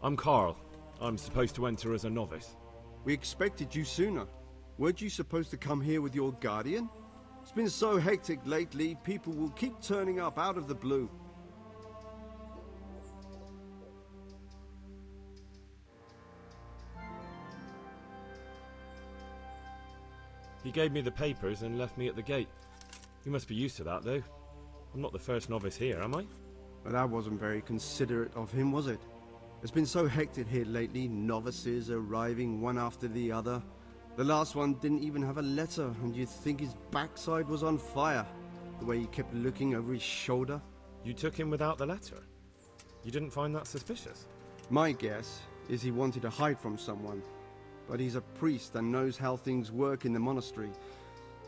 I'm Carl. I'm supposed to enter as a novice. We expected you sooner. Weren't you supposed to come here with your guardian? It's been so hectic lately, people will keep turning up out of the blue. He gave me the papers and left me at the gate. You must be used to that, though. I'm not the first novice here, am I? But that wasn't very considerate of him, was it? It's been so hectic here lately, novices arriving one after the other. The last one didn't even have a letter, and you'd think his backside was on fire, the way he kept looking over his shoulder. You took him without the letter? You didn't find that suspicious? My guess is he wanted to hide from someone, but he's a priest and knows how things work in the monastery,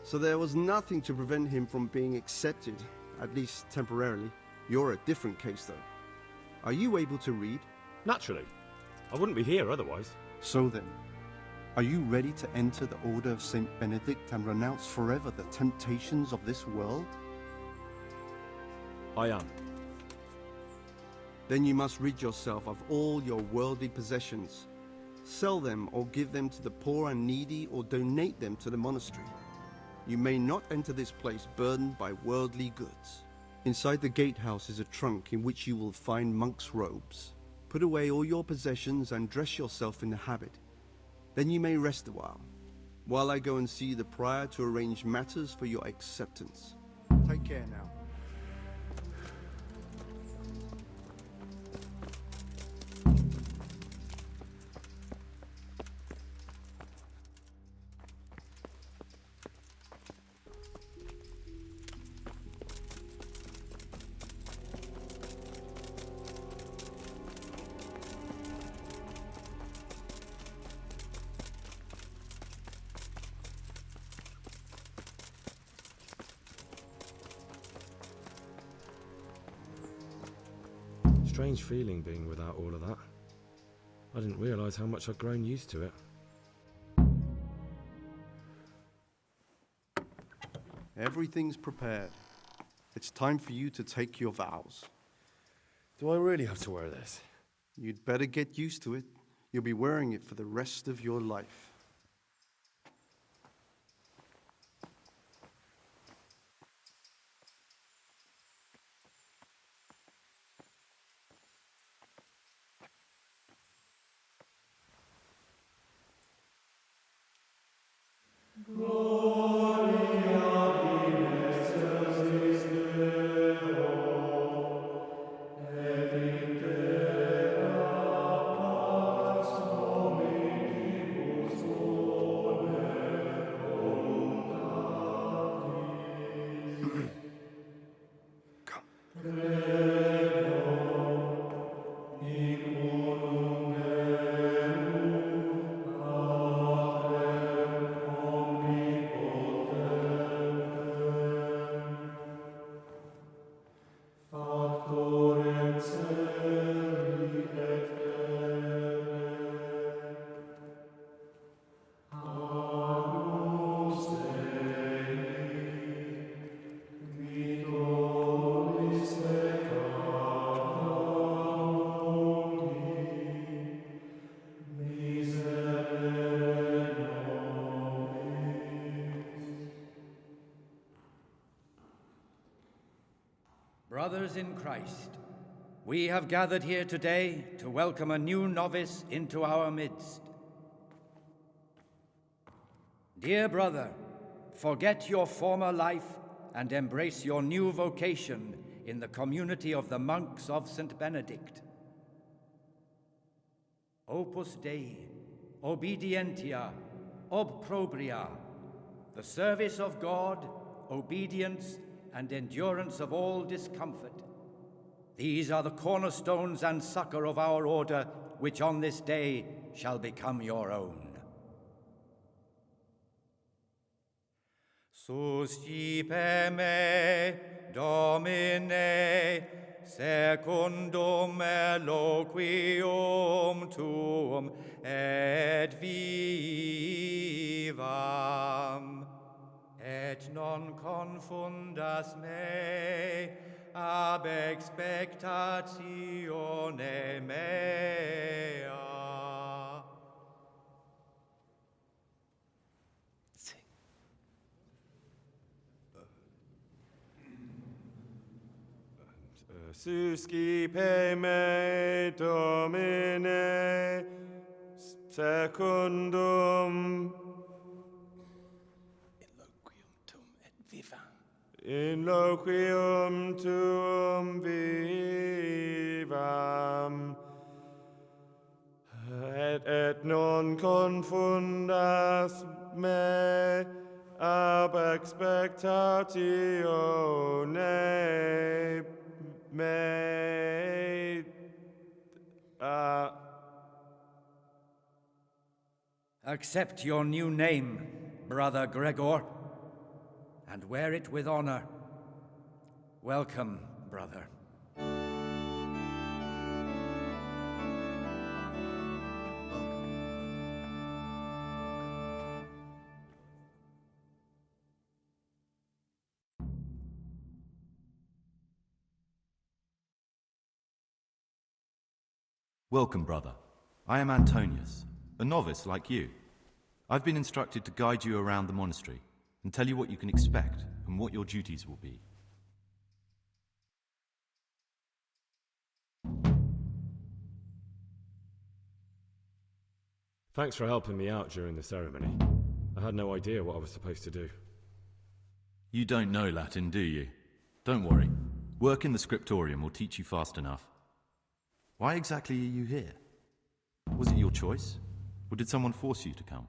so there was nothing to prevent him from being accepted, at least temporarily. You're a different case, though. Are you able to read? Naturally. I wouldn't be here otherwise. So then, are you ready to enter the Order of Saint Benedict and renounce forever the temptations of this world? I am. Then you must rid yourself of all your worldly possessions. Sell them or give them to the poor and needy or donate them to the monastery. You may not enter this place burdened by worldly goods. Inside the gatehouse is a trunk in which you will find monk's robes. Put away all your possessions and dress yourself in the habit. Then you may rest a while I go and see the prior to arrange matters for your acceptance. Take care now. Strange feeling being without all of that. I didn't realise how much I'd grown used to it. Everything's prepared. It's time for you to take your vows. Do I really have to wear this? You'd better get used to it. You'll be wearing it for the rest of your life. Brothers in Christ, we have gathered here today to welcome a new novice into our midst. Dear brother, forget your former life and embrace your new vocation in the community of the monks of St. Benedict. Opus Dei, obedientia, obprobria, the service of God, obedience, and endurance of all discomfort. These are the cornerstones and succor of our order, which on this day shall become your own. Suscipe me, Domine, secundum eloquium tuum, et vivam. Et non confundas me ab expectatione mea. Suscipe me, Domine, secundum Eloquium tum et vivam. in loquium tuum vivam, et non confundas me ab expectatione me. Accept your new name, Brother Gregor, and wear it with honor. Welcome, brother. Welcome, brother. I am Antonius, a novice like you. I've been instructed to guide you around the monastery and tell you what you can expect and what your duties will be. Thanks for helping me out during the ceremony. I had no idea what I was supposed to do. You don't know Latin, do you? Don't worry. Work in the scriptorium will teach you fast enough. Why exactly are you here? Was it your choice? Or did someone force you to come?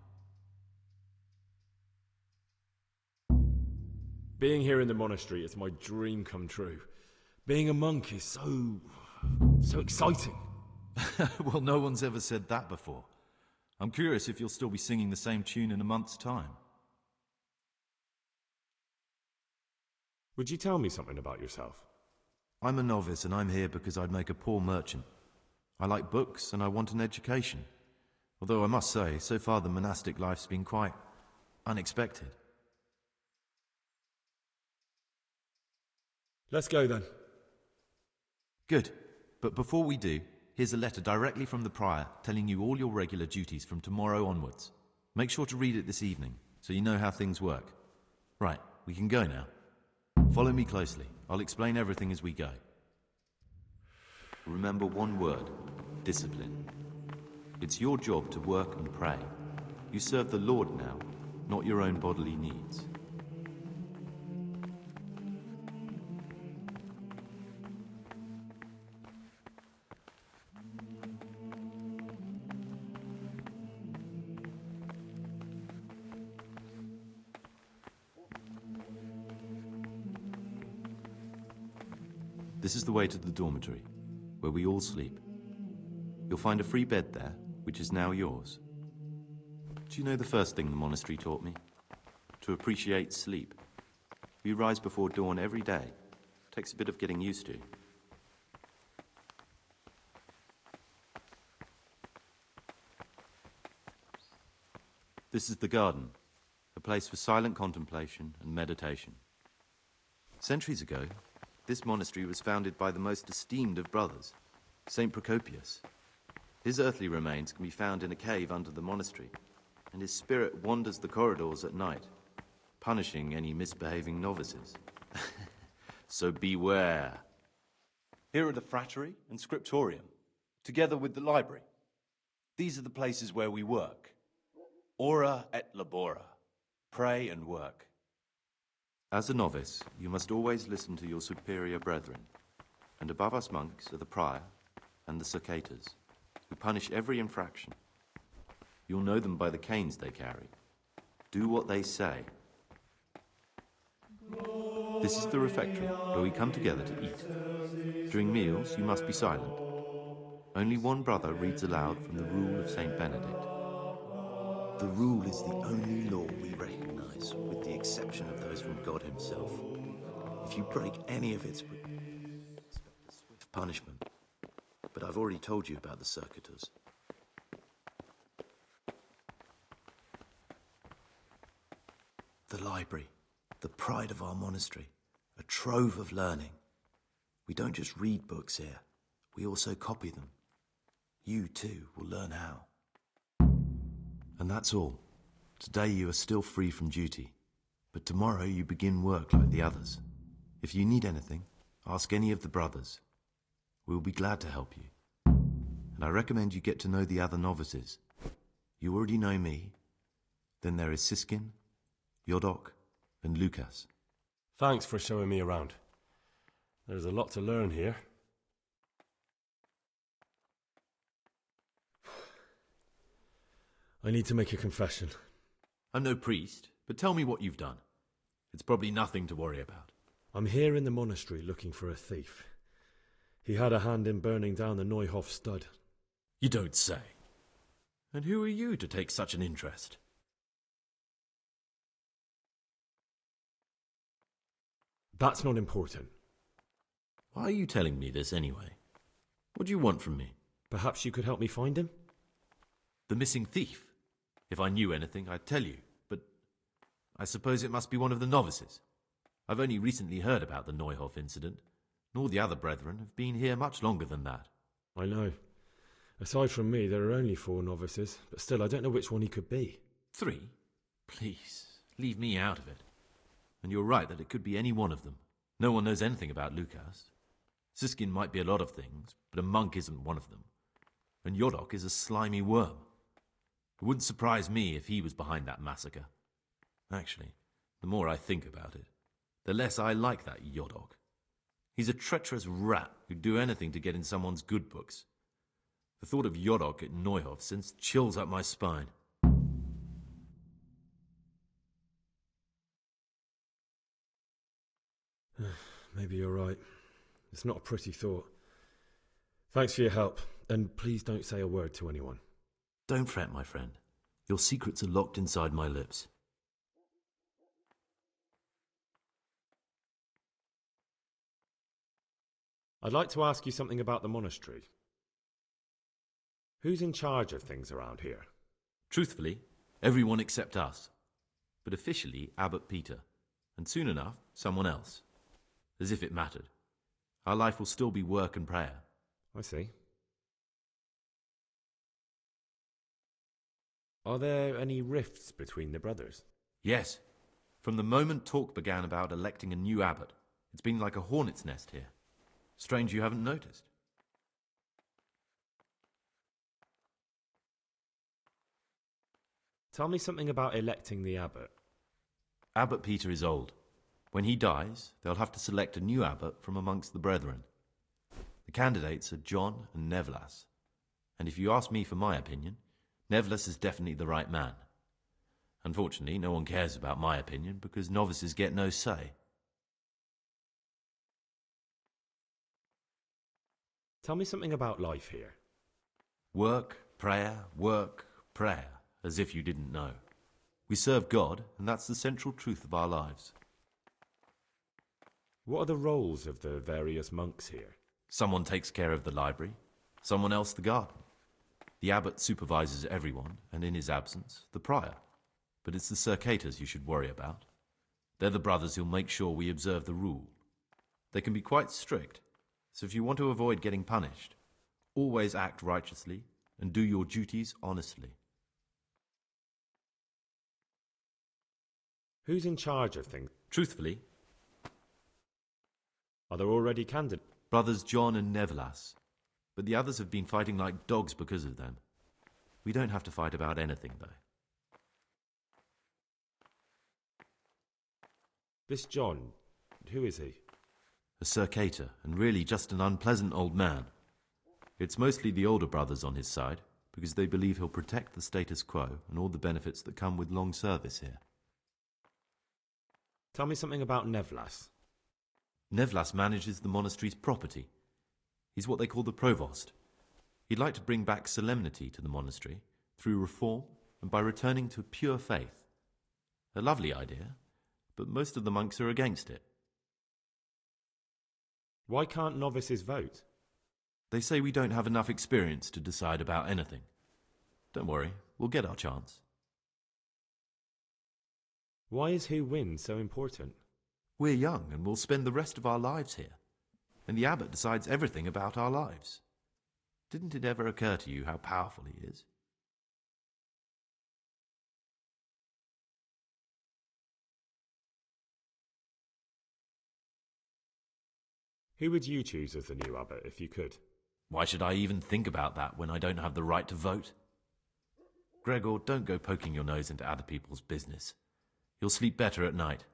Being here in the monastery is my dream come true. Being a monk is so exciting. Well, no one's ever said that before. I'm curious if you'll still be singing the same tune in a month's time. Would you tell me something about yourself? I'm a novice and I'm here because I'd make a poor merchant. I like books and I want an education. Although I must say, so far the monastic life's been quite unexpected. Let's go then. Good. But before we do, here's a letter directly from the prior telling you all your regular duties from tomorrow onwards. Make sure to read it this evening so you know how things work. Right, we can go now. Follow me closely. I'll explain everything as we go. Remember one word: discipline. It's your job to work and pray. You serve the Lord now, not your own bodily needs. This is the way to the dormitory, where we all sleep. You'll find a free bed there, which is now yours. Do you know the first thing the monastery taught me? To appreciate sleep. We rise before dawn every day. Takes a bit of getting used to. This is the garden, a place for silent contemplation and meditation. Centuries ago, this monastery was founded by the most esteemed of brothers, Saint Procopius. His earthly remains can be found in a cave under the monastery, and his spirit wanders the corridors at night, punishing any misbehaving novices. So beware. Here are the frattery and scriptorium, together with the library. These are the places where we work. Ora et labora. Pray and work. As a novice, you must always listen to your superior brethren, and above us monks are the prior and the circators, who punish every infraction. You'll know them by the canes they carry. Do what they say. This is the refectory, where we come together to eat. During meals, you must be silent. Only one brother reads aloud from the Rule of Saint Benedict. The rule is the only law we recognize, with the exception of those from God himself. If you break any of its, swift punishment. But I've already told you about the circuitors. The library, the pride of our monastery, a trove of learning. We don't just read books here, we also copy them. You too will learn how. And that's all. Today you are still free from duty, but tomorrow you begin work like the others. If you need anything, Ask any of the brothers. We will be glad to help you. And I recommend you get to know the other novices. You already know me. Then there is Siskin, Yodok, and Lucas. Thanks for showing me around. There's a lot to learn here. I need to make a confession. I'm no priest, but tell me what you've done. It's probably nothing to worry about. I'm here in the monastery looking for a thief. He had a hand in burning down the Neuhof stud. You don't say. And who are you to take such an interest? That's not important. Why are you telling me this anyway? What do you want from me? Perhaps you could help me find him? The missing thief? If I knew anything, I'd tell you, but I suppose it must be one of the novices. I've only recently heard about the Neuhof incident, and all the other brethren have been here much longer than that. I know. Aside from me, there are only 4 novices, but still I don't know which one he could be. 3? Please, leave me out of it. And you're right that it could be any one of them. No one knows anything about Lucas. Siskin might be a lot of things, but a monk isn't one of them. And Yodok is a slimy worm. It wouldn't surprise me if he was behind that massacre. Actually, the more I think about it, the less I like that Yodok. He's a treacherous rat who'd do anything to get in someone's good books. The thought of Yodok at Neuhof sends chills up my spine. Maybe you're right. It's not a pretty thought. Thanks for your help, and please don't say a word to anyone. Don't fret, my friend. Your secrets are locked inside my lips. I'd like to ask you something about the monastery. Who's in charge of things around here? Truthfully, everyone except us. But officially, Abbot Peter. And soon enough, someone else. As if it mattered. Our life will still be work and prayer. I see. Are there any rifts between the brothers? Yes. From the moment talk began about electing a new abbot, it's been like a hornet's nest here. Strange you haven't noticed. Tell me something about electing the abbot. Abbot Peter is old. When he dies, they'll have to select a new abbot from amongst the brethren. The candidates are John and Nevlas. And if you ask me for my opinion, Nevlas is definitely the right man. Unfortunately, no one cares about my opinion because novices get no say. Tell me something about life here. Work, prayer, as if you didn't know. We serve God, and that's the central truth of our lives. What are the roles of the various monks here? Someone takes care of the library, someone else the garden. The abbot supervises everyone, and in his absence, the prior. But it's the circators you should worry about. They're the brothers who'll make sure we observe the rule. They can be quite strict, so if you want to avoid getting punished, always act righteously and do your duties honestly. Who's in charge of things? Truthfully, Are there already candidates? brothers John and Nevlas, but the others have been fighting like dogs because of them. We don't have to fight about anything, though. This John, who is he? A circator, and really just an unpleasant old man. It's mostly the older brothers on his side, because they believe he'll protect the status quo and all the benefits that come with long service here. Tell me something about Nevlas. Nevlas manages the monastery's property. He's what they call the provost. He'd like to bring back solemnity to the monastery through reform and by returning to pure faith. A lovely idea, but most of the monks are against it. Why can't novices vote? They say we don't have enough experience to decide about anything. Don't worry, we'll get our chance. Why is who wins so important? We're young and we'll spend the rest of our lives here. And the abbot decides everything about our lives. Didn't it ever occur to you how powerful he is? Who would you choose as the new abbot if you could? Why should I even think about that when I don't have the right to vote? Gregor, don't go poking your nose into other people's business. You'll sleep better at night.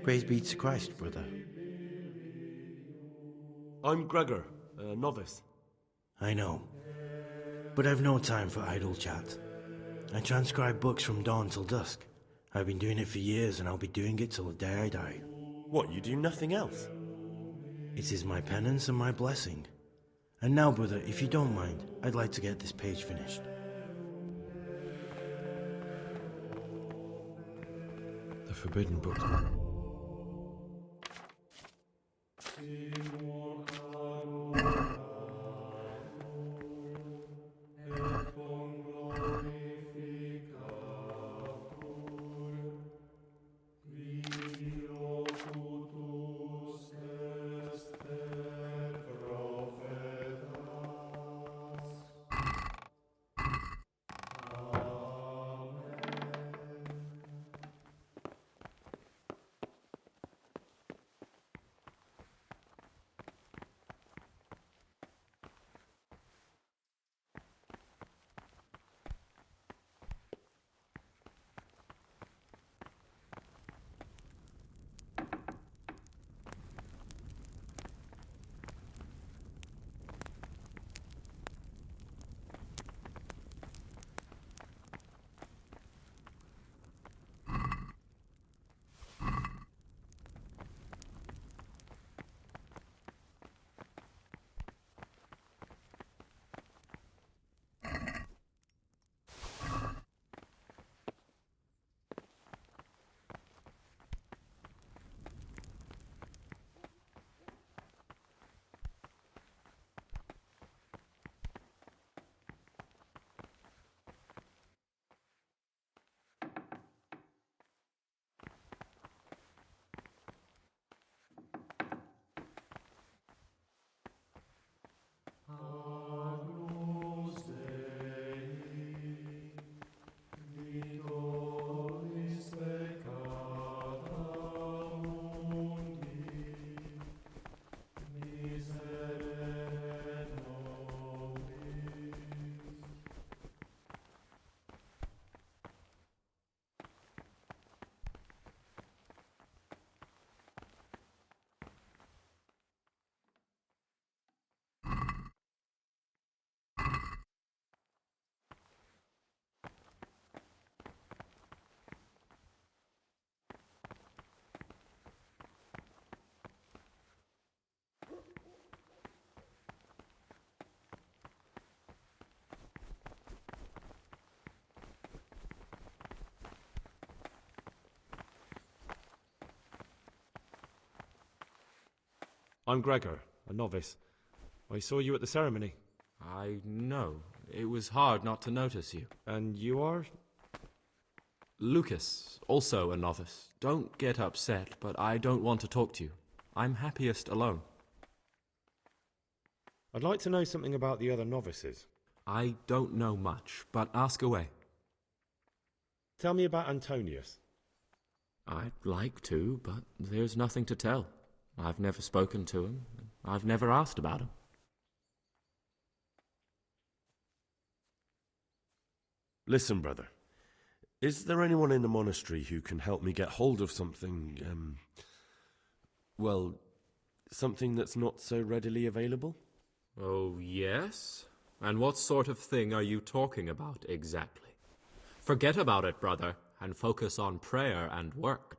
Praise be to Christ, brother. I'm Gregor, a novice. I know, but I've no time for idle chat. I transcribe books from dawn till dusk. I've been doing it for years, and I'll be doing it till the day I die. What, you do nothing else? It is my penance and my blessing. And now, brother, if you don't mind, I'd like to get this page finished. The Forbidden Book. I'm Gregor, a novice. I saw you at the ceremony. I know. It was hard not to notice you. And you are? Lucas, also a novice. Don't get upset, but I don't want to talk to you. I'm happiest alone. I'd like to know something about the other novices. I don't know much, but ask away. Tell me about Antonius. I'd like to, but there's nothing to tell. I've never spoken to him. I've never asked about him. Listen, brother. Is there anyone in the monastery who can help me get hold of something, something that's not so readily available? Oh, yes? And what sort of thing are you talking about exactly? Forget about it, brother, and focus on prayer and work.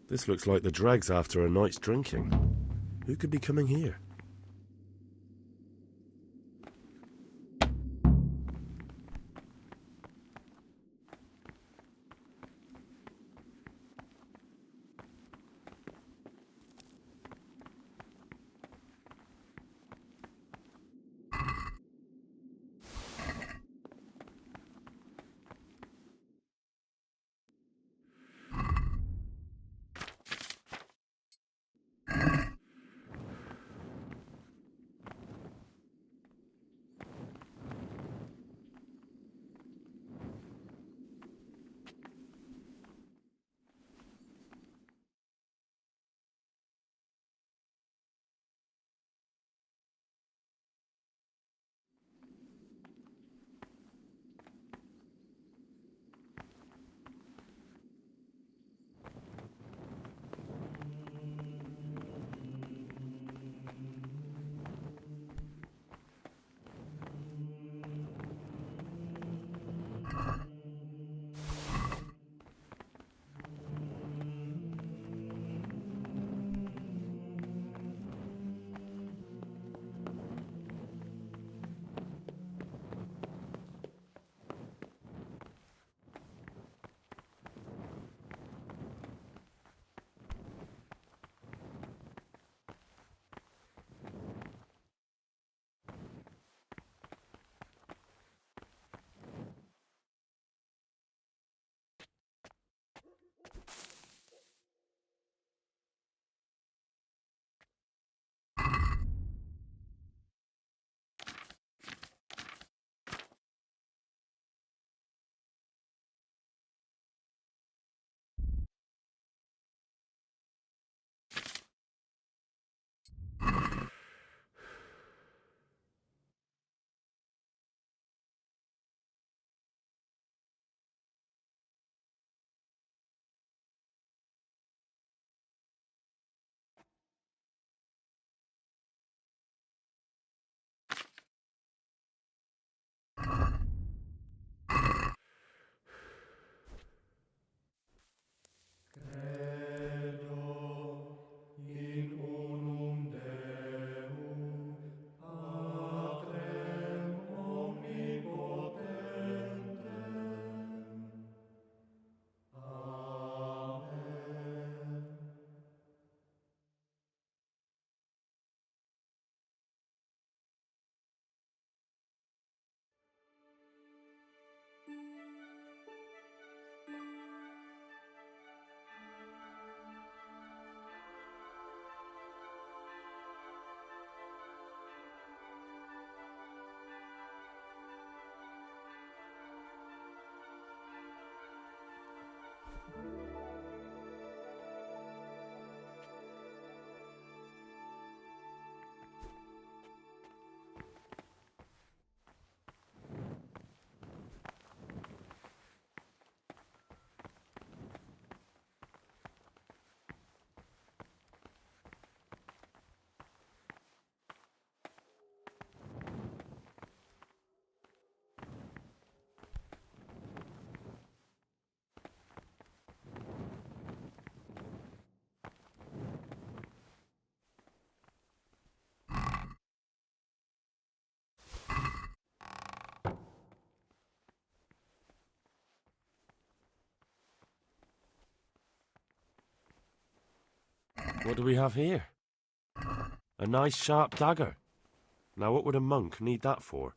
This looks like the dregs after a night's drinking. Who could be coming here? What do we have here? A nice sharp dagger. Now what would a monk need that for?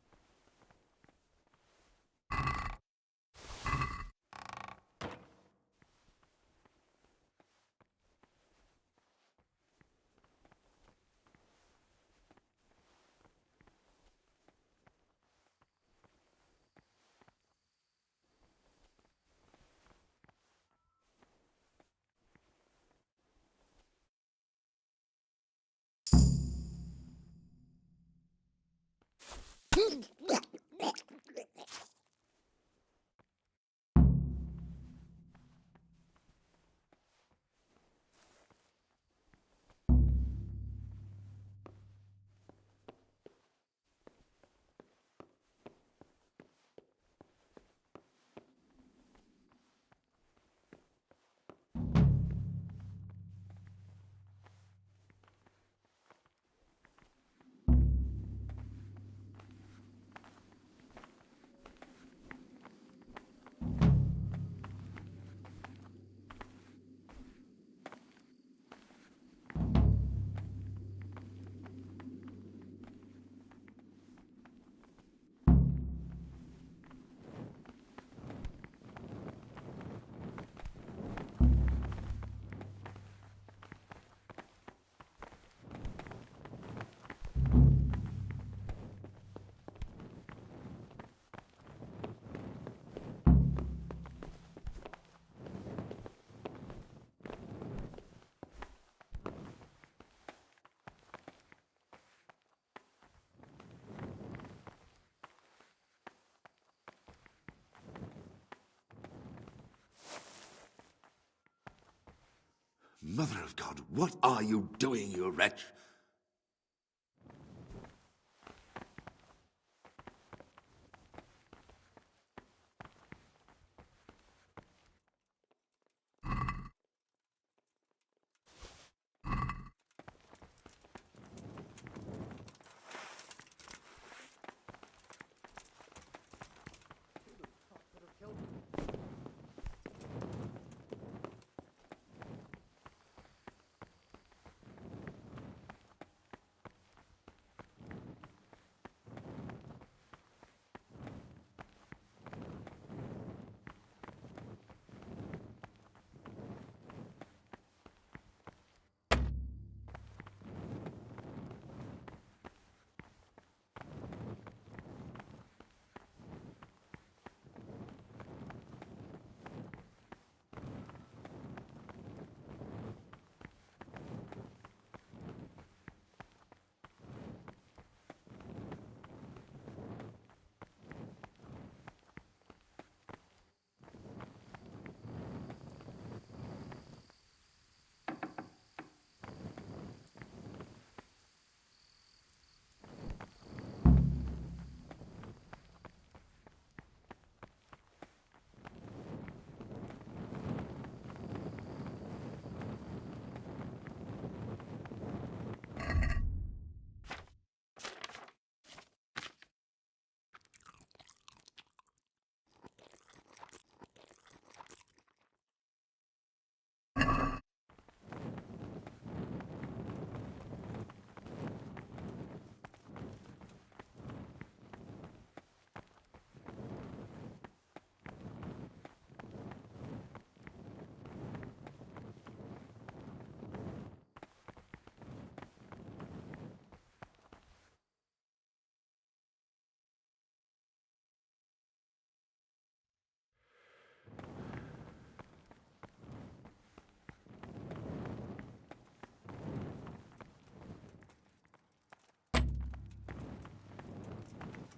Mother of God, what are you doing, you wretch?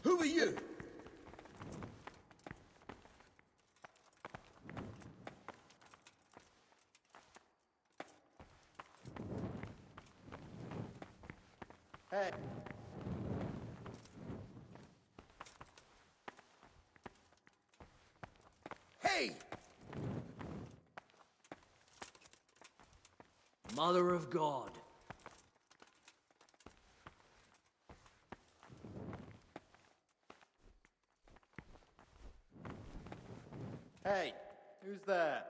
Who are you? Hey. Hey! Mother of God. Hey, who's there?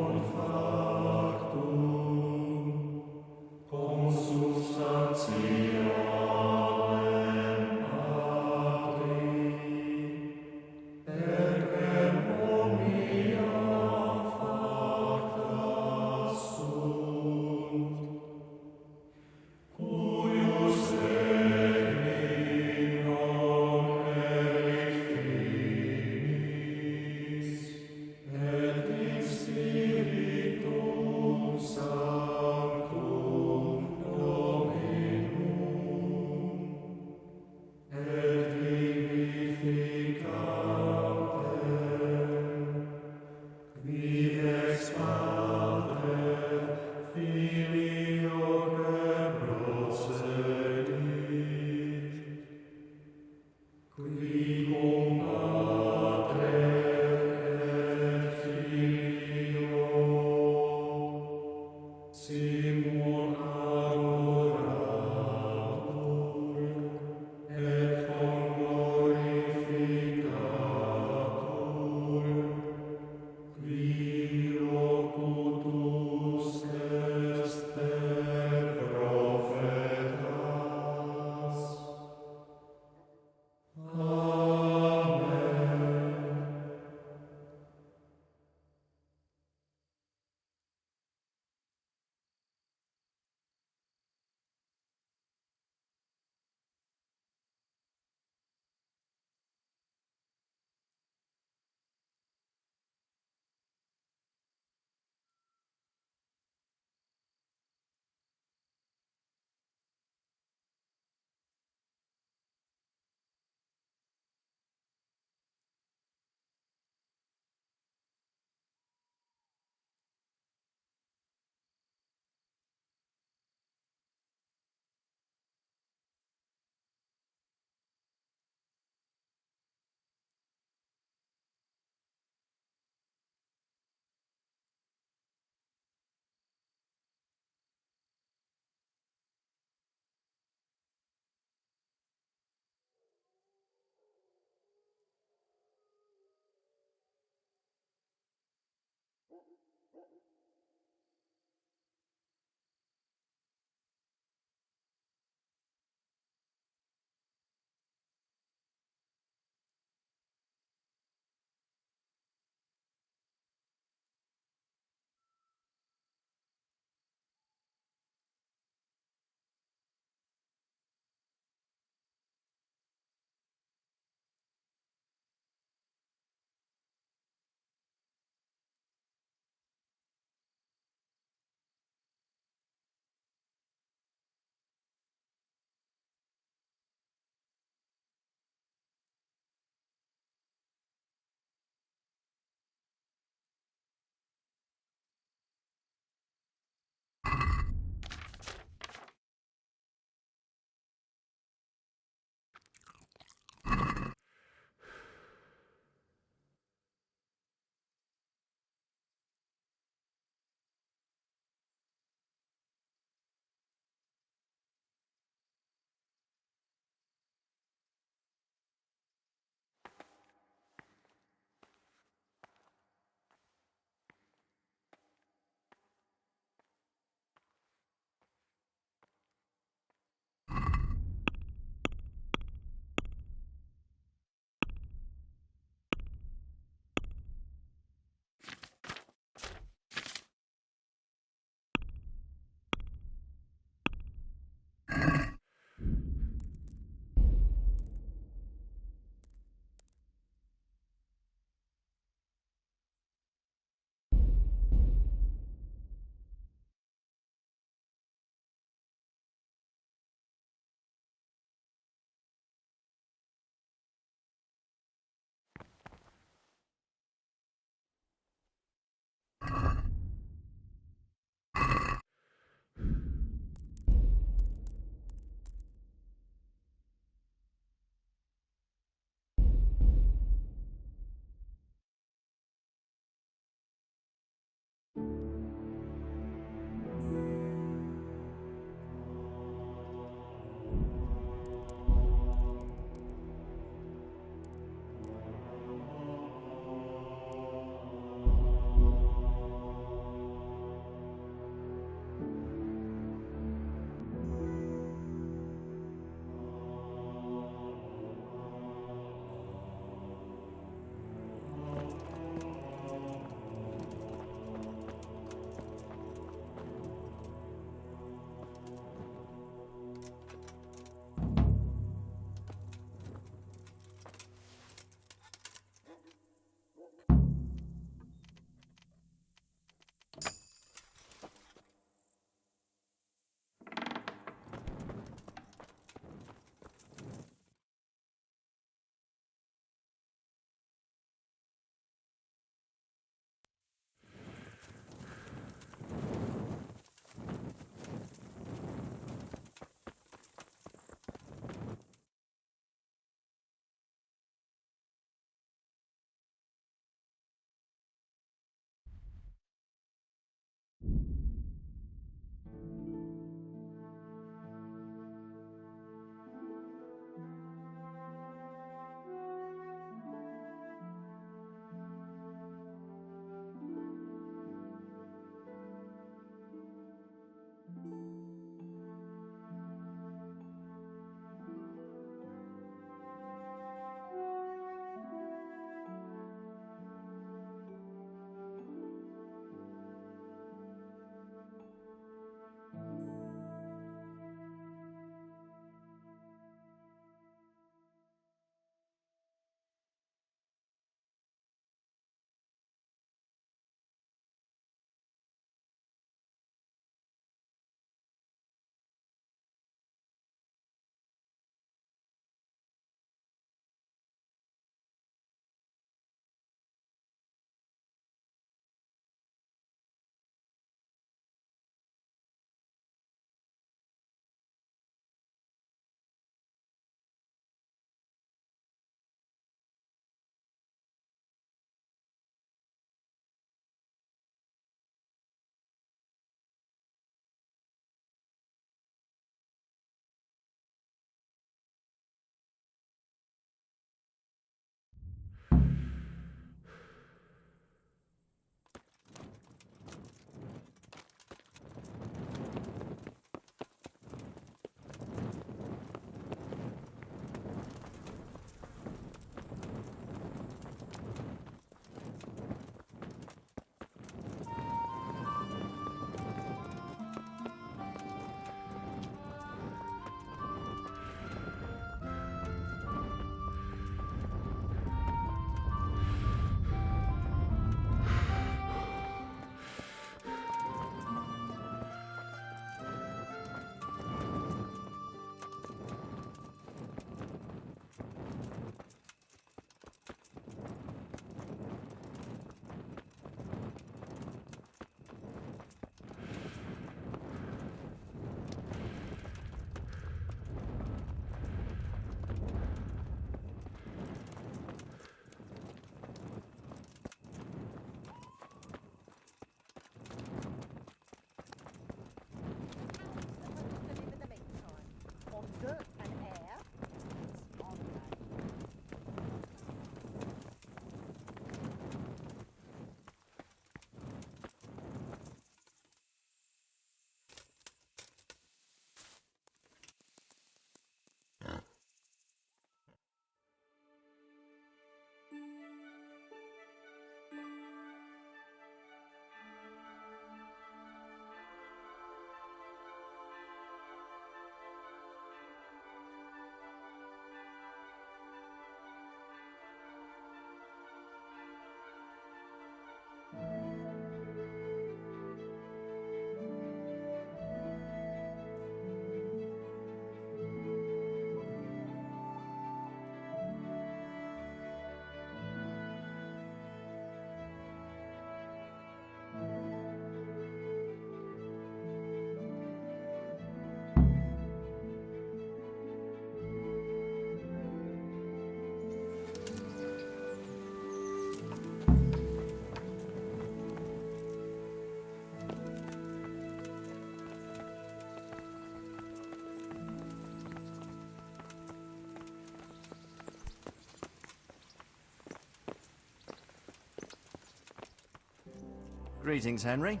Greetings, Henry.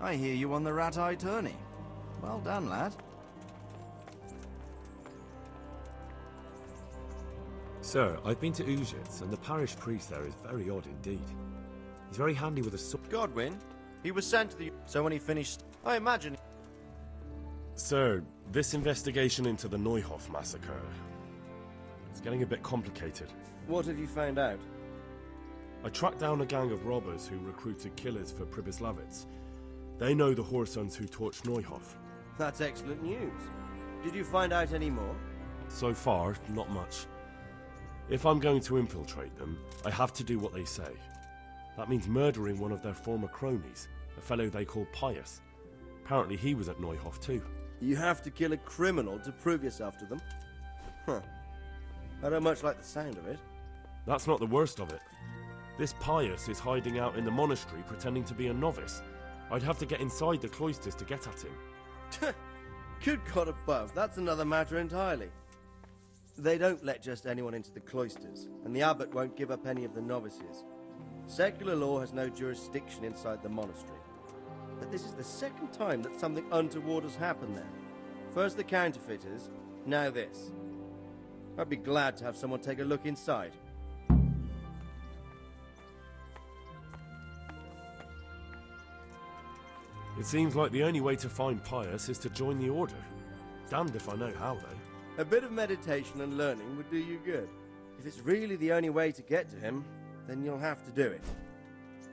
I hear you won the rat-eye tourney. Well done, lad. Sir, I've been to Ujits, and the parish priest there is very odd indeed. He's very handy with a sword. Godwin? He was sent to the... So when he finished... I imagine... Sir, this investigation into the Neuhof massacre... It's getting a bit complicated. What have you found out? I tracked down a gang of robbers who recruited killers for Pribyslavitz. They know the Horsons who torched Neuhof. That's excellent news. Did you find out any more? So far, not much. If I'm going to infiltrate them, I have to do what they say. That means murdering one of their former cronies, a fellow they call Pius. Apparently he was at Neuhof too. You have to kill a criminal to prove yourself to them? Huh. I don't much like the sound of it. That's not the worst of it. This Pius is hiding out in the monastery pretending to be a novice. I'd have to get inside the cloisters to get at him. Good God above, that's another matter entirely. They don't let just anyone into the cloisters, and the abbot won't give up any of the novices. Secular law has no jurisdiction inside the monastery. But this is the second time that something untoward has happened there. First the counterfeiters, now this. I'd be glad to have someone take a look inside. It seems like the only way to find Pius is to join the order. Damned if I know how, though. A bit of meditation and learning would do you good. If it's really the only way to get to him, then you'll have to do it.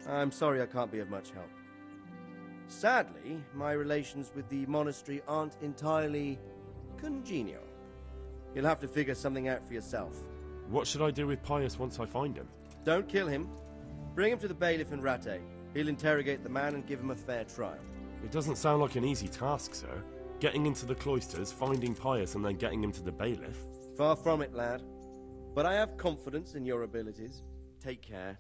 I'm sorry I can't be of much help. Sadly, my relations with the monastery aren't entirely congenial. You'll have to figure something out for yourself. What should I do with Pius once I find him? Don't kill him. Bring him to the bailiff in Rattay. He'll interrogate the man and give him a fair trial. It doesn't sound like an easy task, sir. Getting into the cloisters, finding Pius, and then getting him to the bailiff. Far from it, lad. But I have confidence in your abilities. Take care.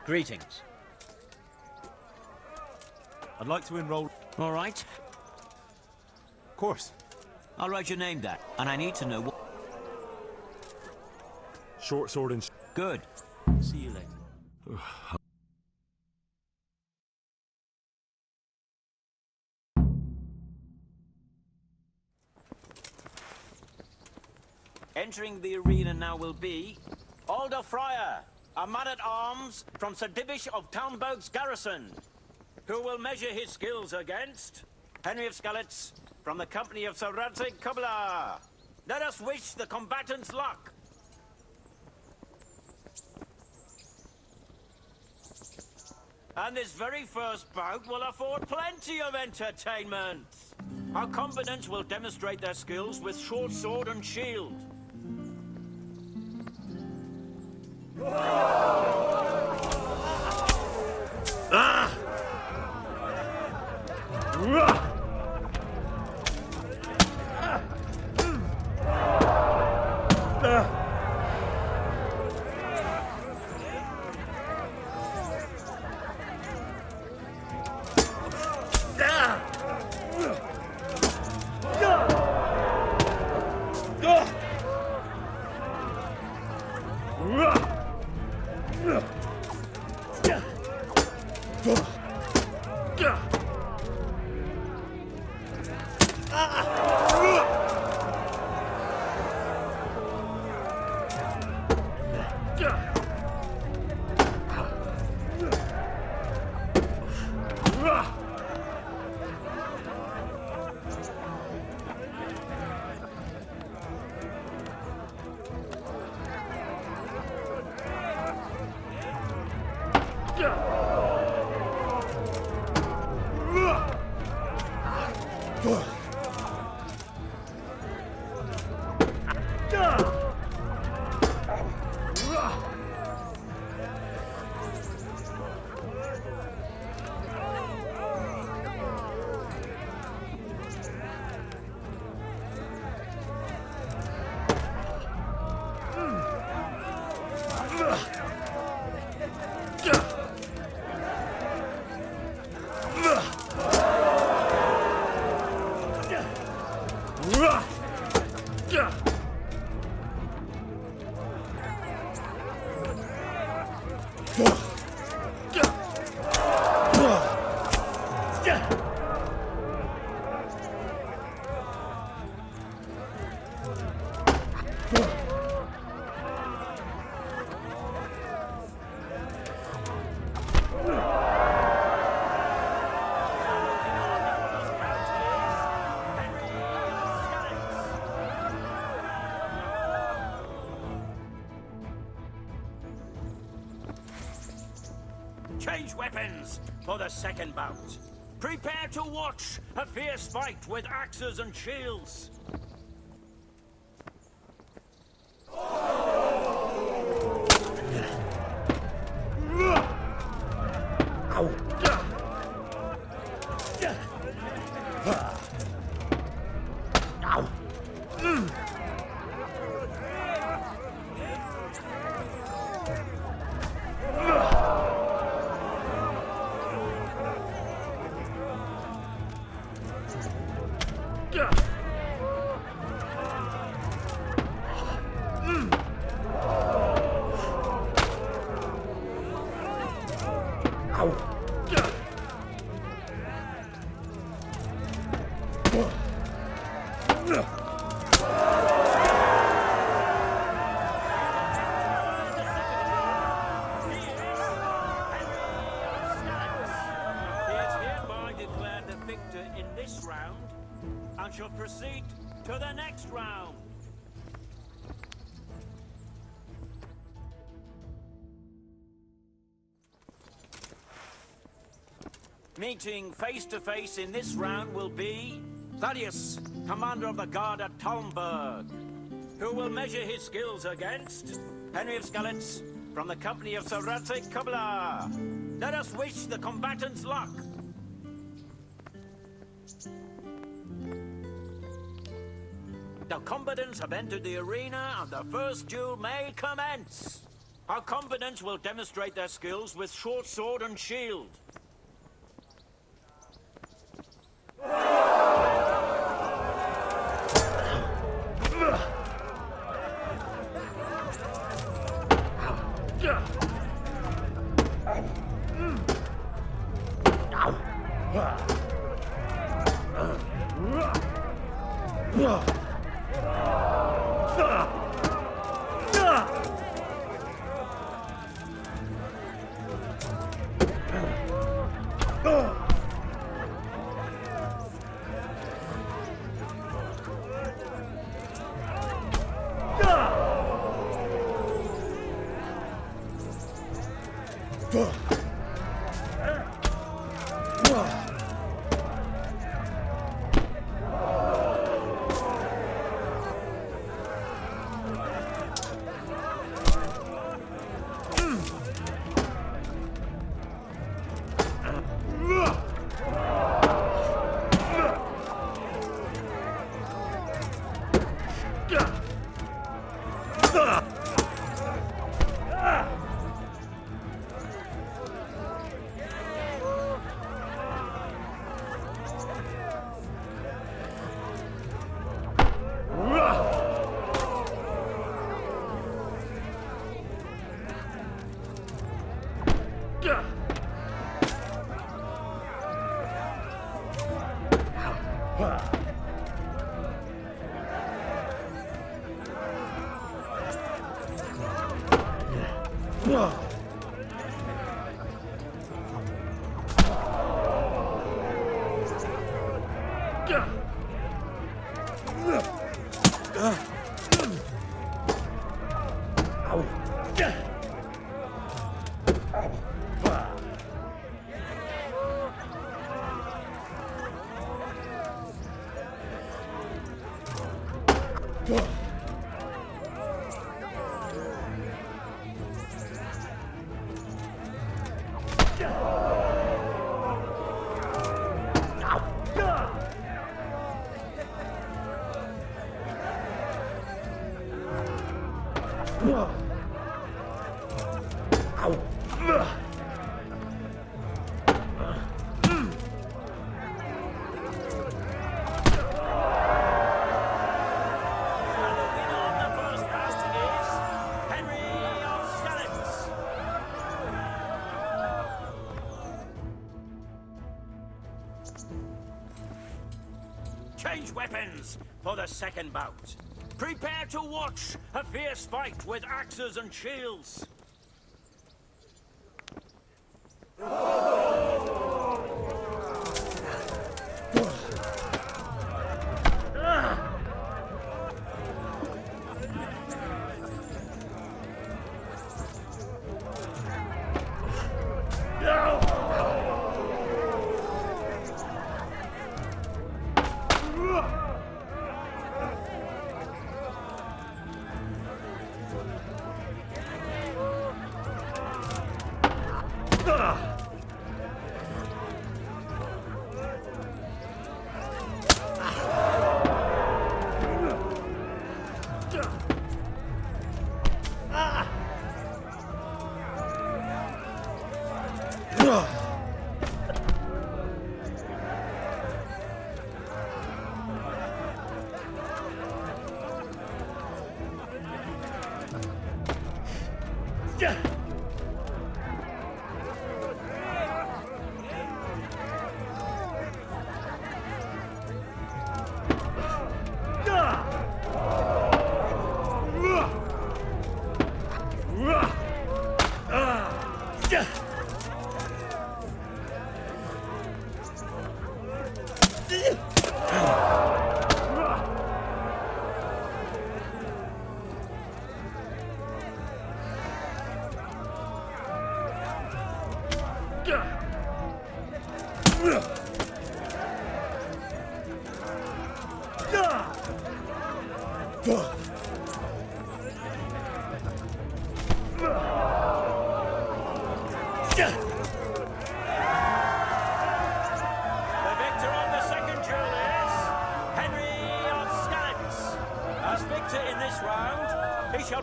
Greetings. I'd like to enroll... All right. Of course. I'll write your name down, and I need to know what... Short sword and... Good. See you later. Entering the arena now will be... Alder Friar, a man-at-arms from Sir Divish of Townburg's garrison, who will measure his skills against Henry of Skalitz from the company of Sir Radzig Kubla. Let us wish the combatants luck. And this very first bout will afford plenty of entertainment. Our combatants will demonstrate their skills with short sword and shield. Change weapons for the second bout. Prepare to watch a fierce fight with axes and shields. Shall proceed to the next round. Meeting face to face in this round will be Thaddeus, commander of the guard at Talmberg, who will measure his skills against Henry of Skalitz from the company of Sir Radzik Kubla. Let us wish the combatants luck. The combatants have entered the arena and the first duel may commence. Our combatants will demonstrate their skills with short sword and shield. Change weapons for the second bout. Prepare to watch a fierce fight with axes and shields.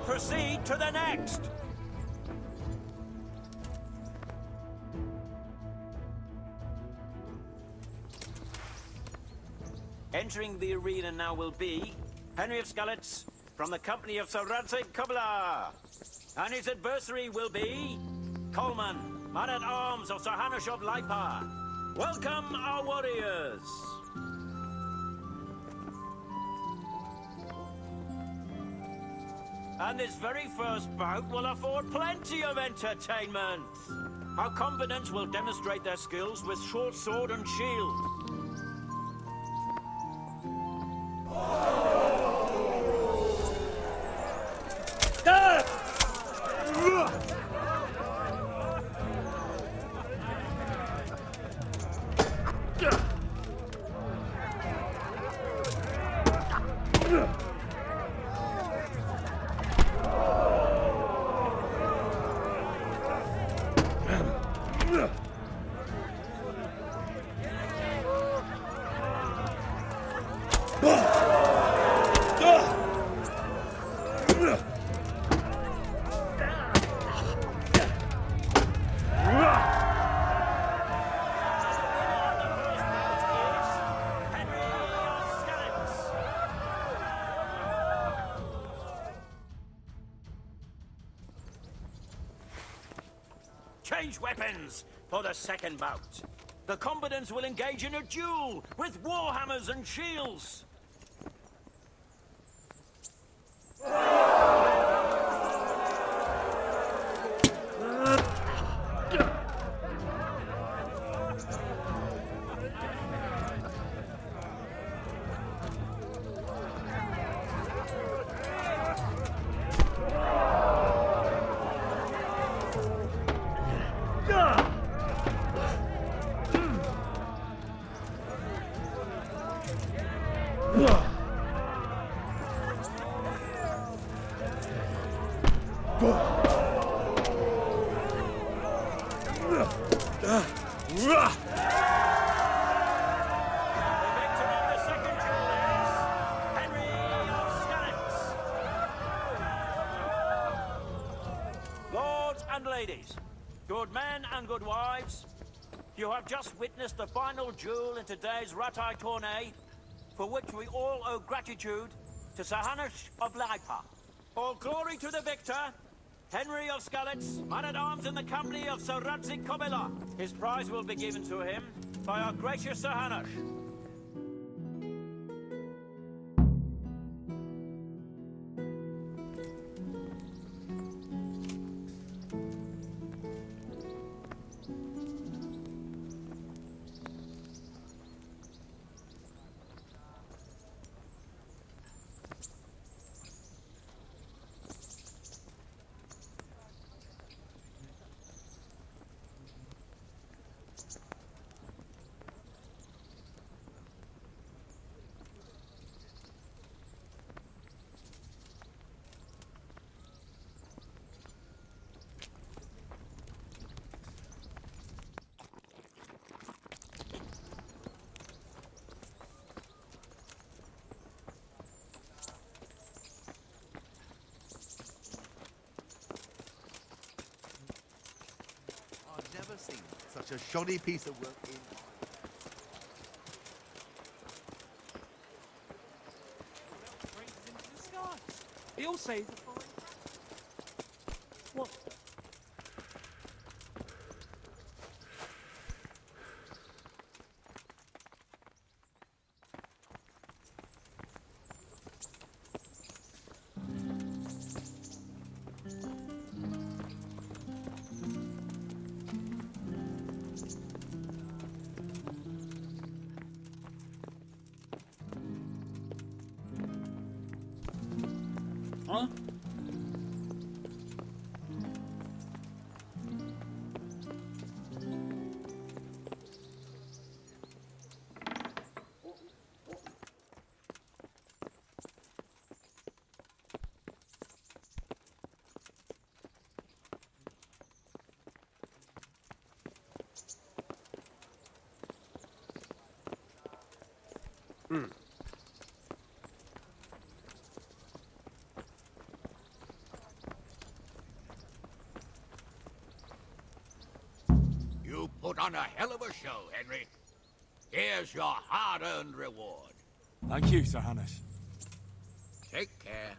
Proceed to the next. Entering the arena now will be Henry of Skalitz from the company of Sir Radzig Kobyla. And his adversary will be Coleman, man-at-arms of Sir Hanush of Lipa. Welcome, our warriors. And this very first bout will afford plenty of entertainment. Our combatants will demonstrate their skills with short sword and shield. Change weapons for the second bout. The combatants will engage in a duel with warhammers and shields. ladies, good men and good wives, you have just witnessed the final duel in today's Ratai tourney, for which we all owe gratitude to Sir Hanush of Laipa. All glory to the victor, Henry of Skalitz, man-at-arms in the company of Sir Radzik Kobila. His prize will be given to him by our gracious Sir Hanush. I've never seen such a shoddy piece of work in They all say the following. What? Huh? You put on a hell of a show, Henry. Here's your hard-earned reward. Thank you, Sir Hanush. Take care.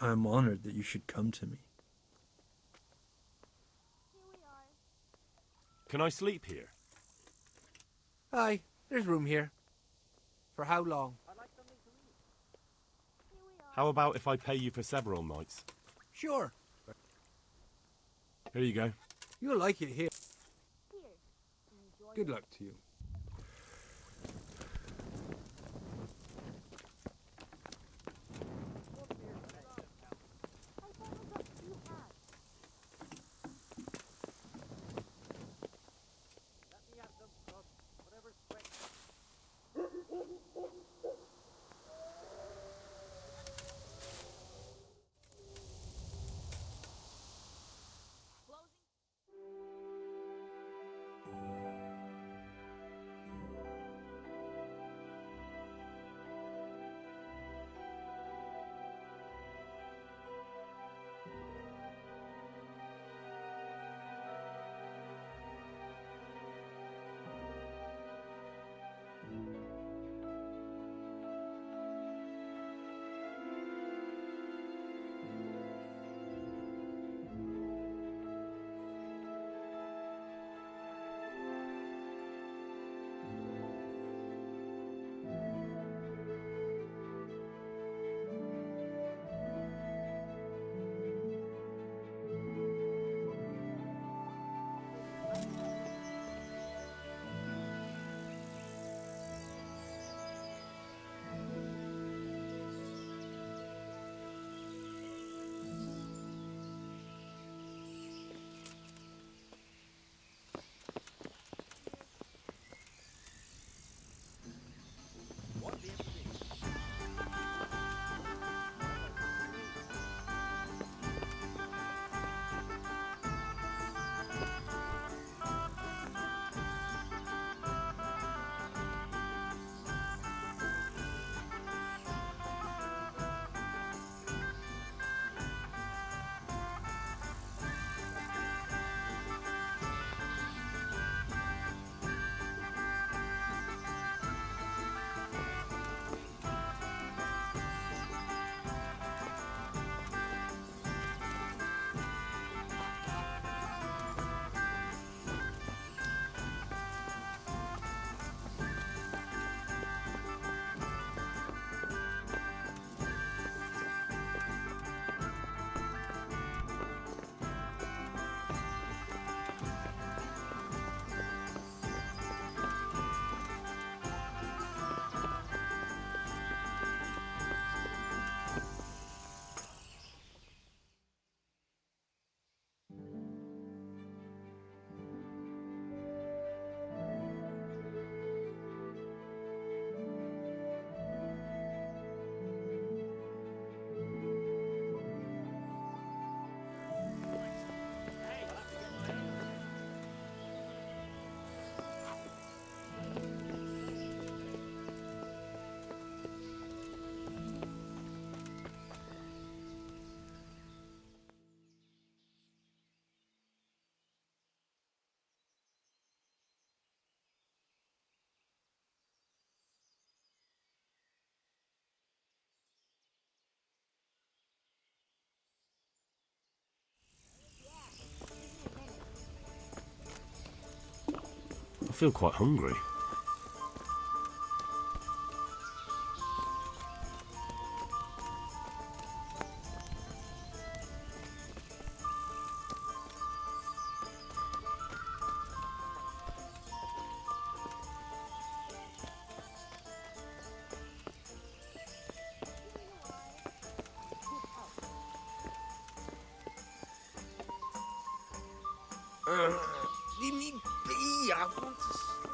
I am honored that you should come to me. Can I sleep here? Aye, there's room here. For how long? How about if I pay you for several nights? Sure. Here you go. You'll like it here. Good luck to you. I feel quite hungry. Leave me be. I want to sleep.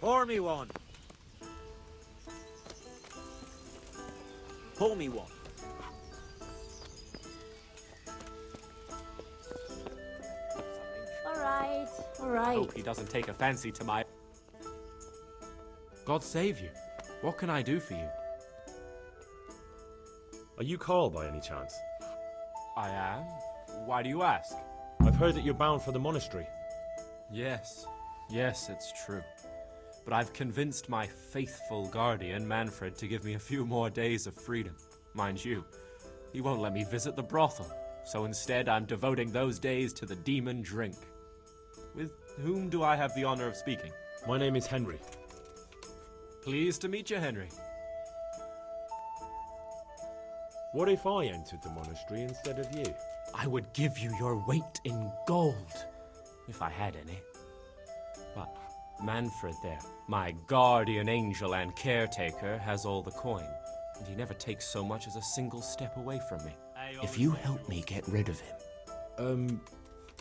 Pour me one. Pour me one. All right. Hope he doesn't take a fancy to my... God save you. What can I do for you? Are you Carl by any chance? I am. Why do you ask? I've heard that you're bound for the monastery. Yes. Yes, it's true. But I've convinced my faithful guardian, Manfred, to give me a few more days of freedom. Mind you, he won't let me visit the brothel, so instead I'm devoting those days to the demon drink. With whom do I have the honor of speaking? My name is Henry. Pleased to meet you, Henry. What if I entered the monastery instead of you? I would give you your weight in gold, if I had any. But Manfred there, my guardian angel and caretaker, has all the coin, and he never takes so much as a single step away from me. If you help me get rid of him...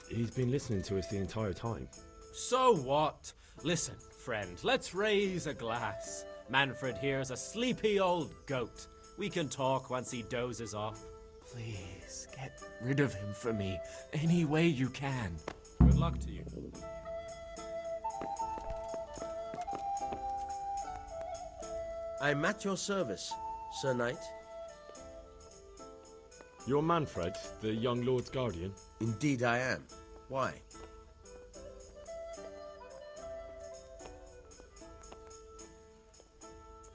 He's been listening to us the entire time. So what? Listen, friend, let's raise a glass. Manfred here's a sleepy old goat. We can talk once he dozes off. Please, get rid of him for me, any way you can. Good luck to you. I'm at your service, Sir Knight. You're Manfred, the young lord's guardian? Indeed I am. Why?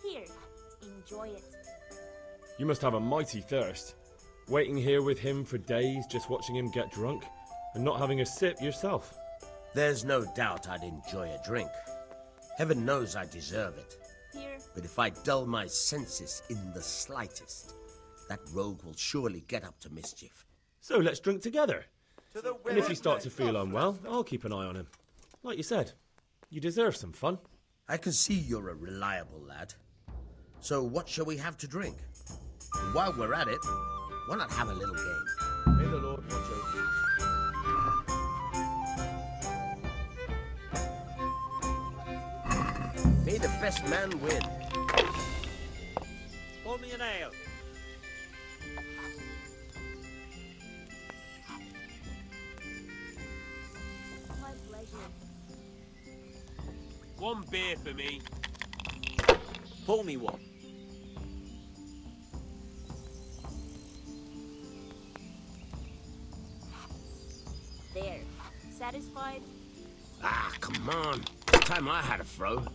Here, enjoy it. You must have a mighty thirst. Waiting here with him for days, just watching him get drunk, and not having a sip yourself. There's no doubt I'd enjoy a drink. Heaven knows I deserve it. Here. But if I dull my senses in the slightest, that rogue will surely get up to mischief. So let's drink together. And if you start to feel unwell, I'll keep an eye on him. Like you said, you deserve some fun. I can see you're a reliable lad. So what shall we have to drink? And while we're at it, why not have a little game? May the Lord watch over you. May the best man win. Pour me an ale. My pleasure. One beer for me. Pour me one. There. Satisfied? Ah, come on. It's time I had a throw.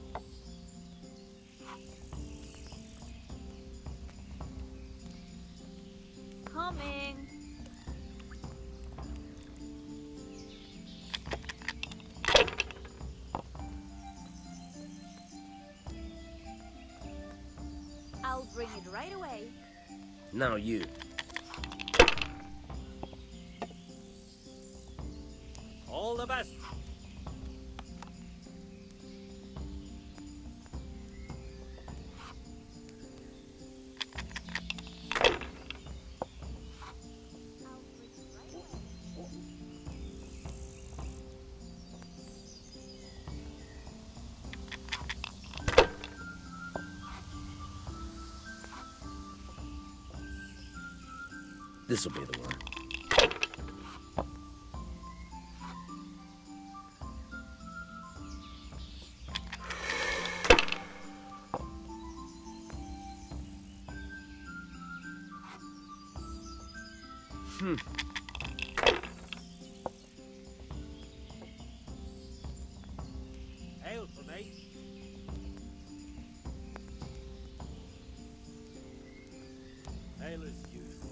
Coming. I'll bring it right away. Now you. All the best. This'll be the one. Ale for me. Ale is useful.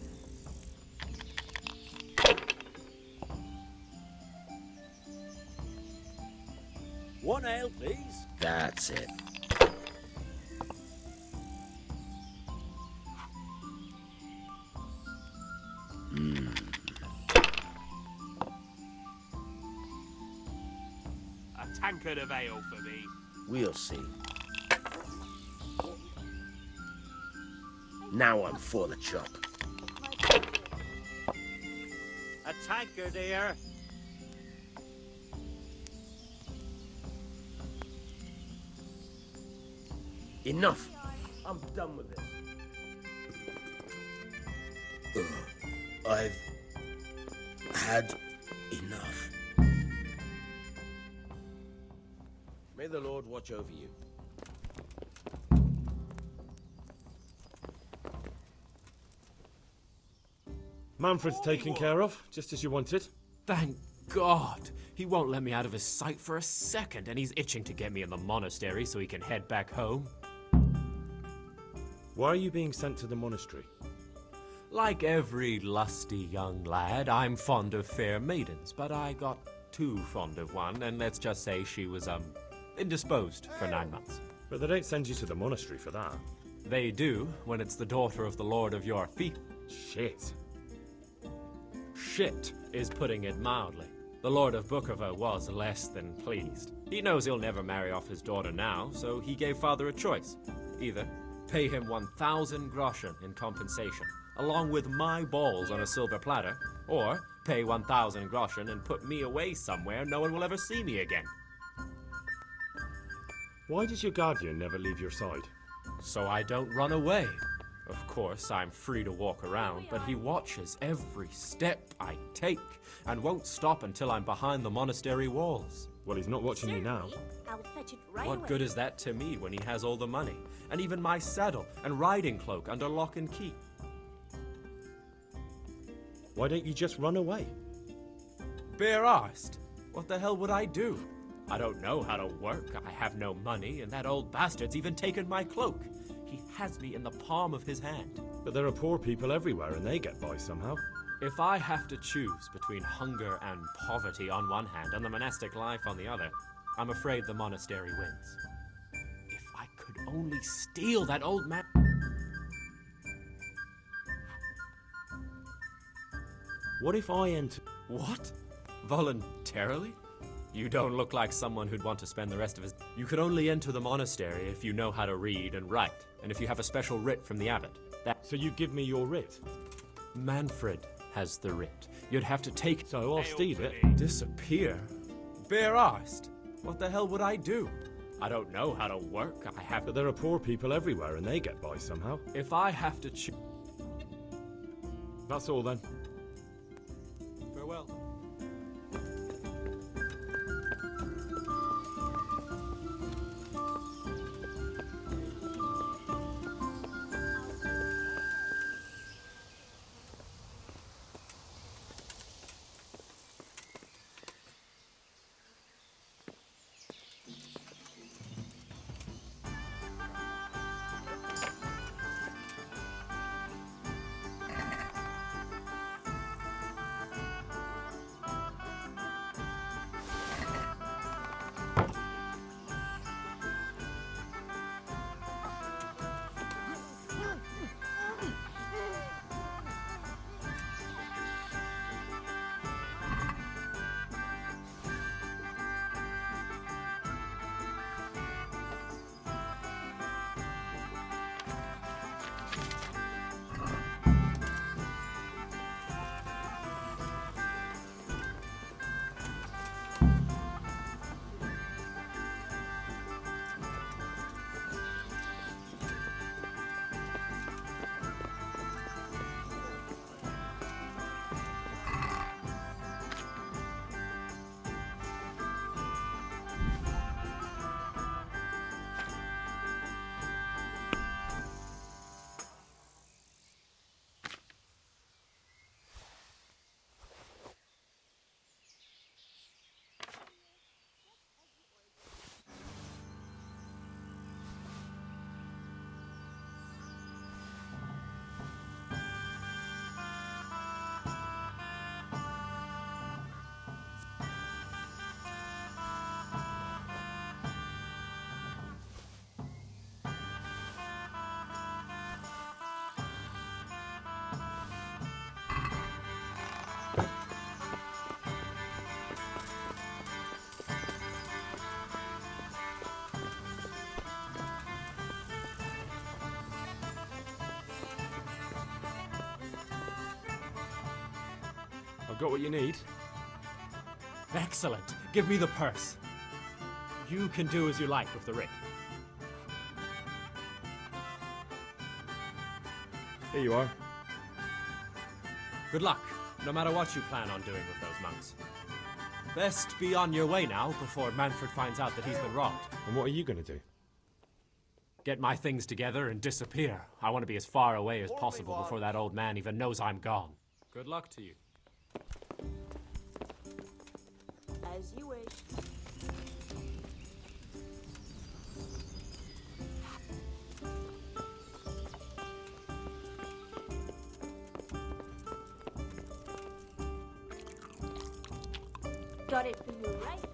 One ale, please. That's it. A tankard of ale for me. We'll see. Now I'm for the chop. A tankard here. Enough. I'm done with this. I've had enough. May the Lord watch over you. Manfred's taken care of, just as you wanted. Thank God! He won't let me out of his sight for a second, and he's itching to get me in the monastery so he can head back home. Why are you being sent to the monastery? Like every lusty young lad, I'm fond of fair maidens, but I got too fond of one, and let's just say she was, indisposed for 9 months. But they don't send you to the monastery for that. They do, when it's the daughter of the Lord of your fief. Shit. Shit is putting it mildly. The Lord of Bukovo was less than pleased. He knows he'll never marry off his daughter now, so he gave father a choice. Either pay him 1,000 groschen in compensation, along with my balls on a silver platter, or pay 1,000 groschen and put me away somewhere no one will ever see me again. Why does your guardian never leave your side? So I don't run away. Of course, I'm free to walk around, but he watches every step I take and won't stop until I'm behind the monastery walls. Well, he's not watching you now. I'll fetch it right What away. good is that to me when he has all the money, and even my saddle and riding cloak under lock and key? Why don't you just run away? Bare-arsed? What the hell would I do? I don't know how to work, I have no money, and that old bastard's even taken my cloak. He has me in the palm of his hand. But there are poor people everywhere and they get by somehow. If I have to choose between hunger and poverty on one hand and the monastic life on the other, I'm afraid the monastery wins. If I could only steal that old man... What if I enter... What? Voluntarily? You don't look like someone who'd want to spend the rest of his... You could only enter the monastery if you know how to read and write, and if you have a special writ from the abbot. So you give me your writ? Manfred has the writ. You'd have to take... So I'll steal it. Disappear? Bare-arsed? What the hell would I do? I don't know how to work. I have... But there are poor people everywhere and they get by somehow. If I have to choose... That's all then. Farewell. I've got what you need. Excellent. Give me the purse. You can do as you like with the ring. Here you are. Good luck, no matter what you plan on doing with those monks. Best be on your way now before Manfred finds out that he's been robbed. And what are you going to do? Get my things together and disappear. I want to be as far away as possible before that old man even knows I'm gone. Good luck to you. As you wish. Got it for you right here.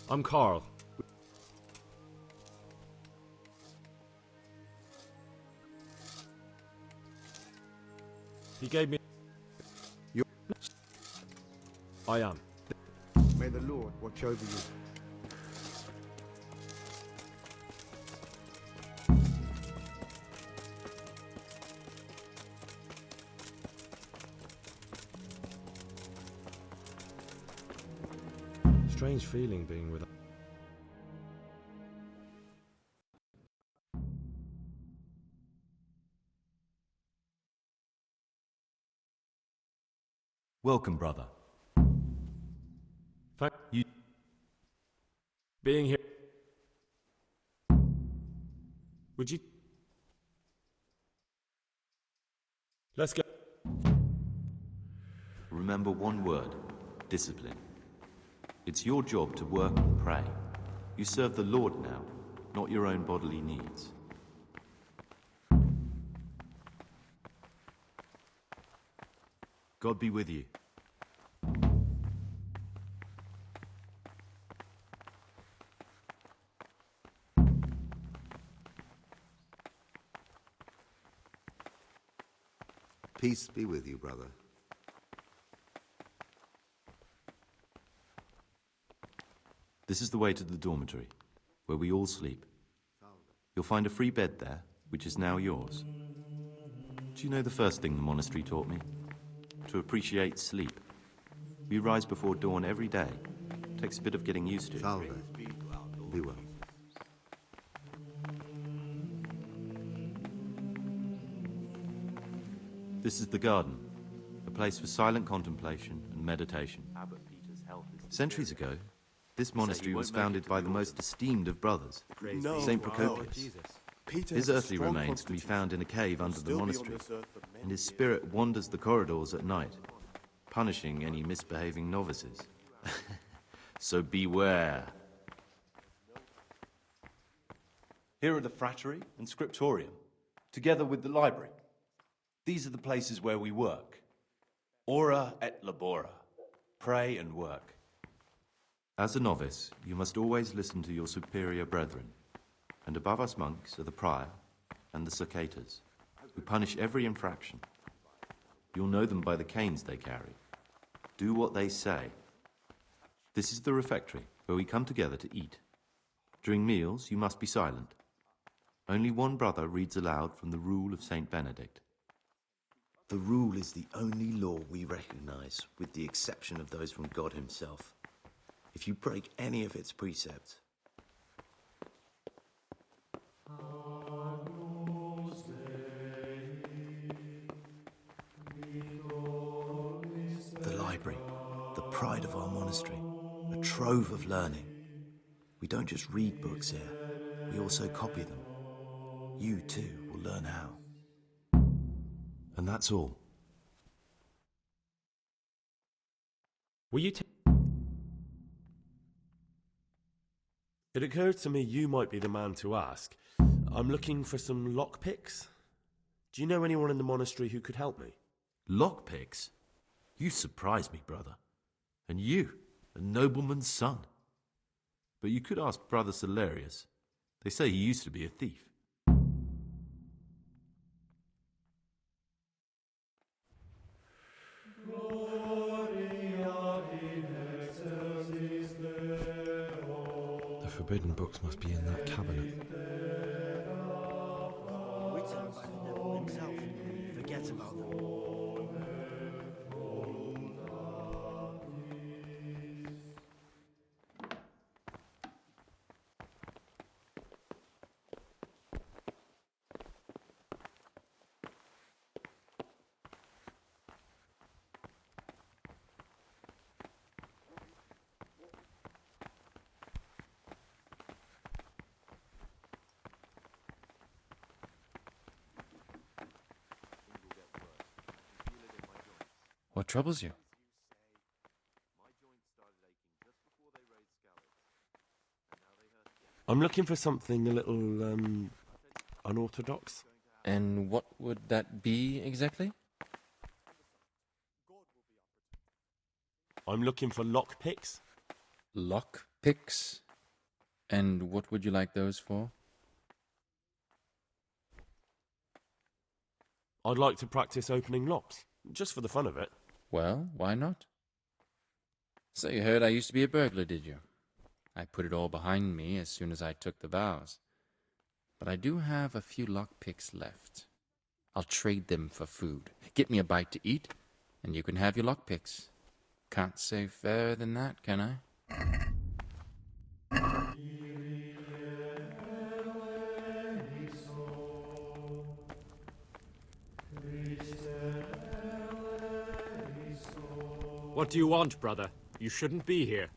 I'm Carl. He gave me... I am. May the Lord watch over you. Strange feeling being with... Welcome, brother. Thank you. Being here... Would you... Let's go. Remember one word: discipline. It's your job to work and pray. You serve the Lord now, not your own bodily needs. God be with you. Peace be with you, brother. This is the way to the dormitory, where we all sleep. You'll find a free bed there, which is now yours. Do you know the first thing the monastery taught me? To appreciate sleep. We rise before dawn every day. Takes a bit of getting used to. Salve. Be well. This is the garden, a place for silent contemplation and meditation. Centuries ago, this monastery was founded by the most esteemed of brothers, Saint Procopius. His earthly remains can be found in a cave under the monastery, and his spirit wanders the corridors at night, punishing any misbehaving novices. So beware. Here are the frattery and scriptorium, together with the library. These are the places where we work. Ora et labora. Pray and work. As a novice, you must always listen to your superior brethren, and above us monks are the prior and the cicatas, who punish every infraction. You'll know them by the canes they carry. Do what they say. This is the refectory, where we come together to eat. During meals, you must be silent. Only one brother reads aloud from the Rule of Saint Benedict. The rule is the only law we recognize, with the exception of those from God himself. If you break any of its precepts, the library, the pride of our monastery, a trove of learning. We don't just read books here, we also copy them. You too will learn how. And that's all. Will you It occurred to me you might be the man to ask. I'm looking for some lockpicks. Do you know anyone in the monastery who could help me? Lockpicks? You surprise me, brother. And you, a nobleman's son. But you could ask Brother Salarius. They say he used to be a thief. The forbidden books must be in that cabinet. Written by the devil himself. Forget about them. What troubles you? I'm looking for something a little, unorthodox. And what would that be exactly? I'm looking for lockpicks. Lockpicks? And what would you like those for? I'd like to practice opening locks, just for the fun of it. Well, why not? So you heard I used to be a burglar, did you? I put it all behind me as soon as I took the vows. But I do have a few lockpicks left. I'll trade them for food. Get me a bite to eat, and you can have your lockpicks. Can't say fairer than that, can I? What do you want, brother? You shouldn't be here.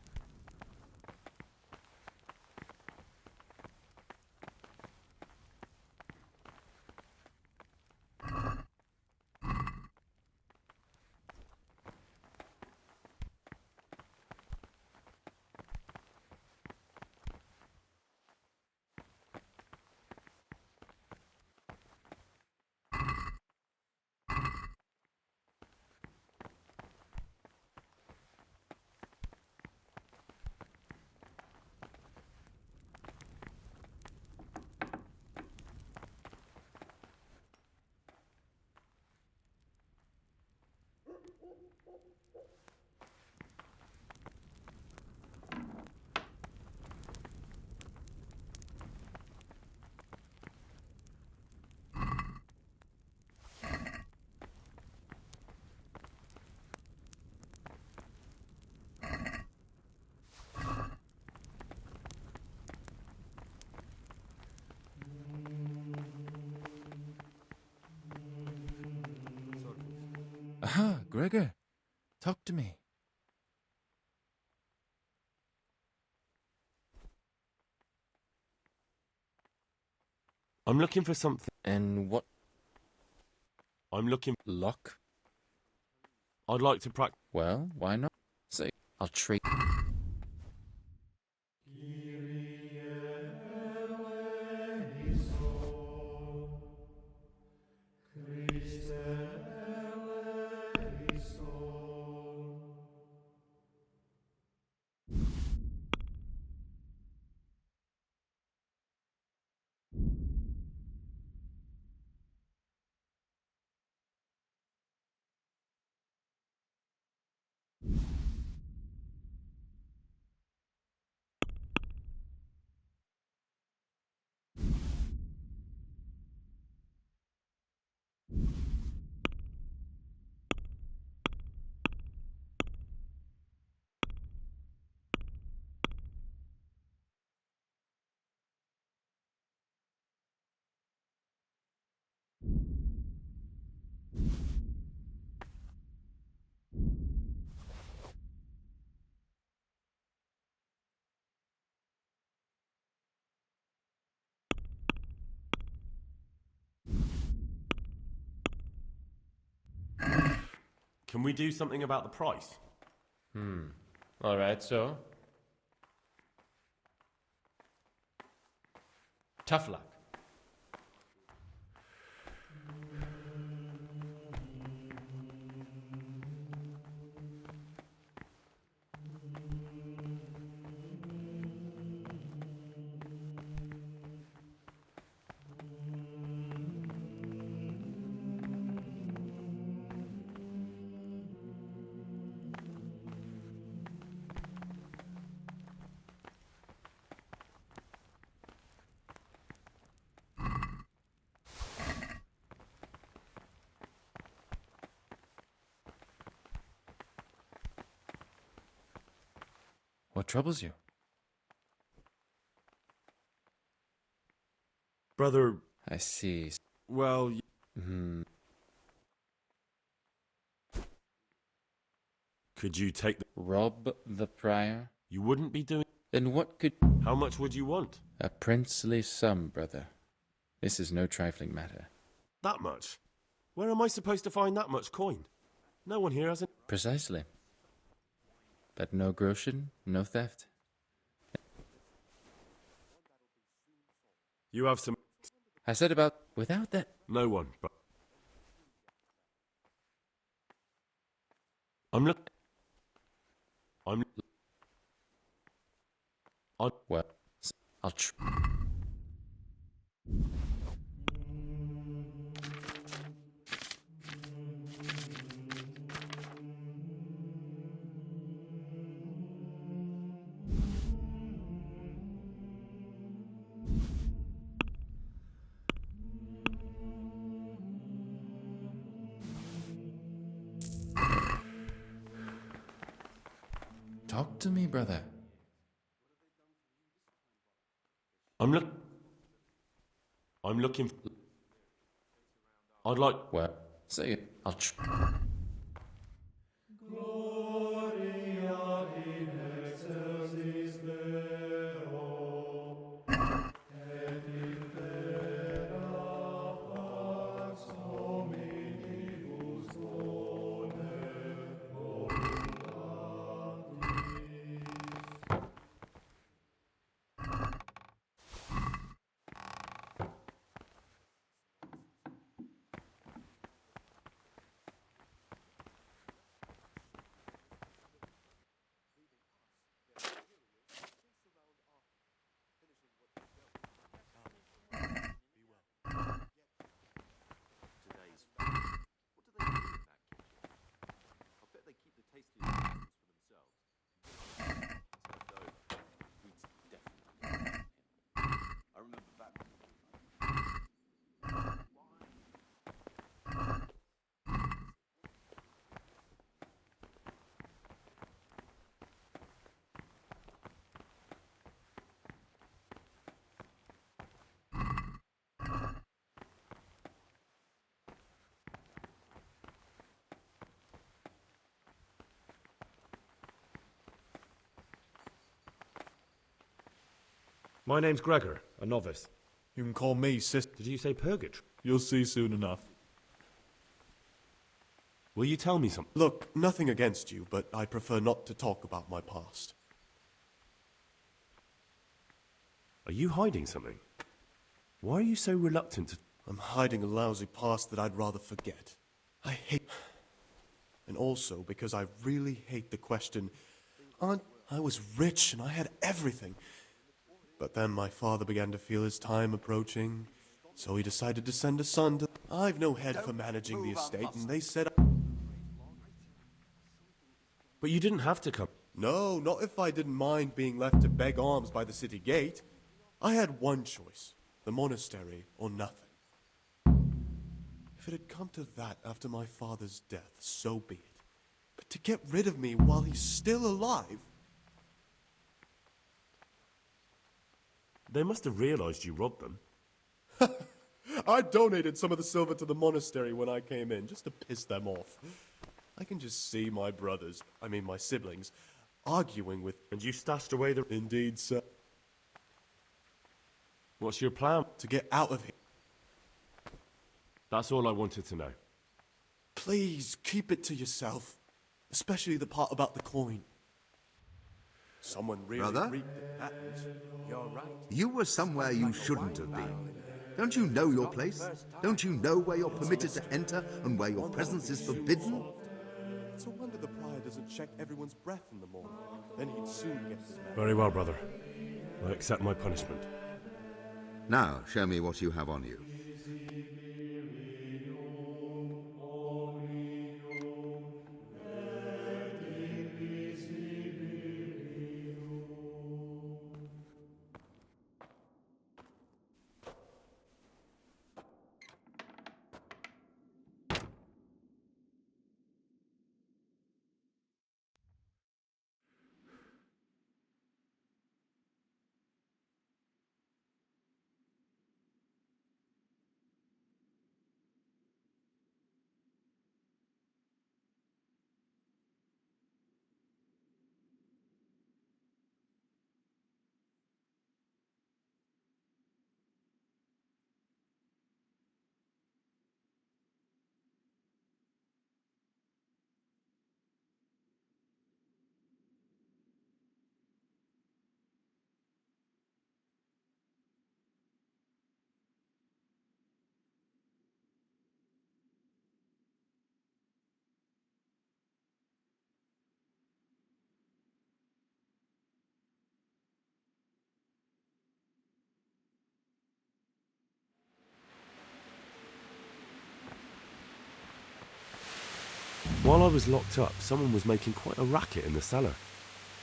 Aha, Gregor. Talk to me. I'm looking for something. And what? I'm looking... Lock? I'd like to practice... Well, why not? Say, I'll trade... Can we do something about the price? All right, so? Tough luck. What troubles you? Brother... I see. Well... Could you take the... Rob the prior? You wouldn't be doing... Then what could... How much would you want? A princely sum, brother. This is no trifling matter. That much? Where am I supposed to find that much coin? No one here has it. Precisely. But no groschen, no theft. You have some... I said about... Without that... No one, but... I'm... Well, I'll Talk to me, brother. I'm looking... I'd like... Well, say it. I'll My name's Gregor, a novice. You can call me sister. Did you say purgatory? You'll see soon enough. Will you tell me something? Look, nothing against you, but I prefer not to talk about my past. Are you hiding something? Why are you so reluctant to... I'm hiding a lousy past that I'd rather forget. I hate... And also because I really hate the question, I was rich and I had everything. But then my father began to feel his time approaching, so he decided to send a son to... I've no head for managing the estate, and they said... But you didn't have to come. No, not if I didn't mind being left to beg alms by the city gate. I had one choice, the monastery or nothing. If it had come to that after my father's death, so be it. But to get rid of me while he's still alive... They must have realized you robbed them. I donated some of the silver to the monastery when I came in, just to piss them off. I can just see my brothers, my siblings, arguing with... And you stashed away the... Indeed, sir. What's your plan? To get out of here. That's all I wanted to know. Please, keep it to yourself. Especially the part about the coin. Someone really Brother? reaped the patents. You're right. You were somewhere you shouldn't have been. Don't you know your place? Don't you know where you're permitted to enter and where your presence is forbidden? It's a wonder the prior doesn't check everyone's breath in the morning. Then he'd soon get his man. Very well, brother. I accept my punishment. Now, show me what you have on you. While I was locked up, someone was making quite a racket in the cellar.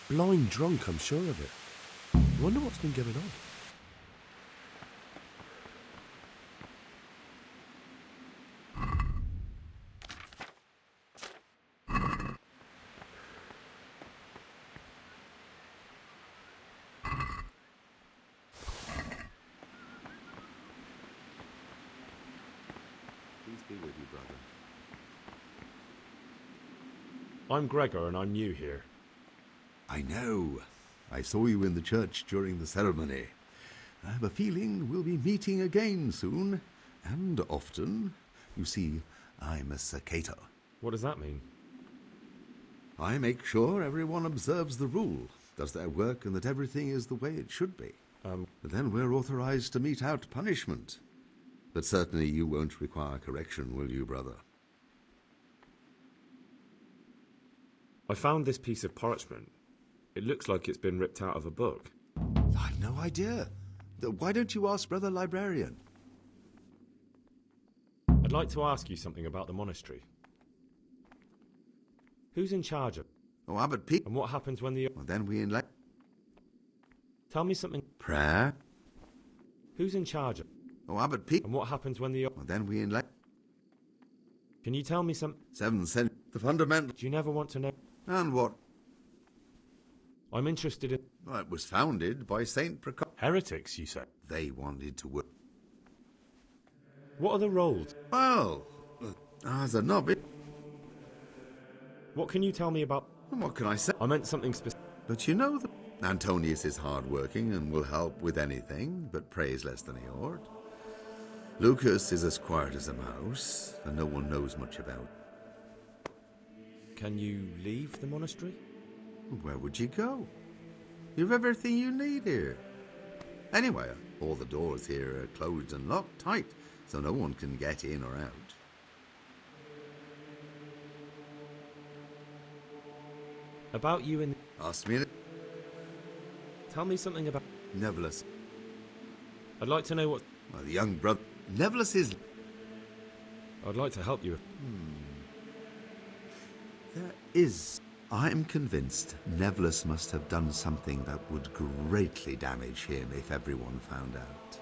Blind drunk, I'm sure of it. I wonder what's been going on. Peace be with you, brother. I'm Gregor and I'm new here. I know. I saw you in the church during the ceremony. I have a feeling we'll be meeting again soon, and often. You see, I'm a cicada. What does that mean? I make sure everyone observes the rule, does their work, and that everything is the way it should be. But then we're authorized to mete out punishment. But certainly you won't require correction, will you, brother? I found this piece of parchment. It looks like it's been ripped out of a book. I've no idea. Why don't you ask Brother Librarian? I'd like to ask you something about the monastery. Who's in charge of it? Oh, Abbot Pete. And what happens when the... Well, then we elect... Tell me something... Prayer. Who's in charge of it? Oh, Abbot Pete. And what happens when the... Well, then we elect... Can you tell me some... 7th century. The fundamental... Do you never want to know... And what? I'm interested in... Well, it was founded by Saint Procop... Heretics, you say? They wanted to work... What are the roles? Well, as a novice... What can you tell me about... What can I say? I meant something specific. But you know that Antonius is hard-working and will help with anything, but prays less than he ought. Lucas is as quiet as a mouse, and no one knows much about. Can you leave the monastery? Where would you go? You've everything you need here. Anyway, all the doors here are closed and locked tight, so no one can get in or out. About you and... Ask me. Tell me something about... Nevertheless. I'd like to know what... Well, the young brother... Nevertheless is... I'd like to help you. There is... I am convinced Nevertheless must have done something that would greatly damage him if everyone found out.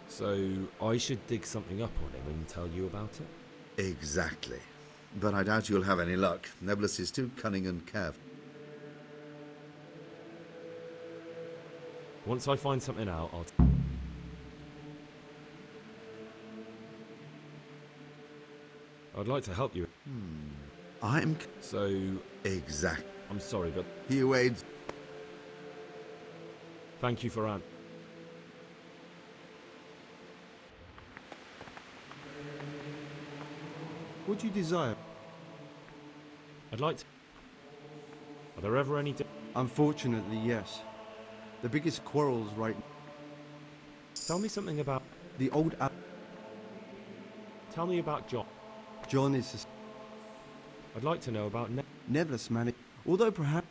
So, I should dig something up on him and tell you about it? Exactly. But I doubt you'll have any luck. Nevertheless is too cunning and careful. Once I find something out, I'll... I'd like to help you. I'm... So... Exact. I'm sorry, but... You aids. Thank you for What do you desire? I'd like to... Are there ever any... Unfortunately, yes. The biggest quarrels right now. Tell me something about... The old... Tell me about John. John is... I'd like to know about... Nevertheless, man. Although perhaps...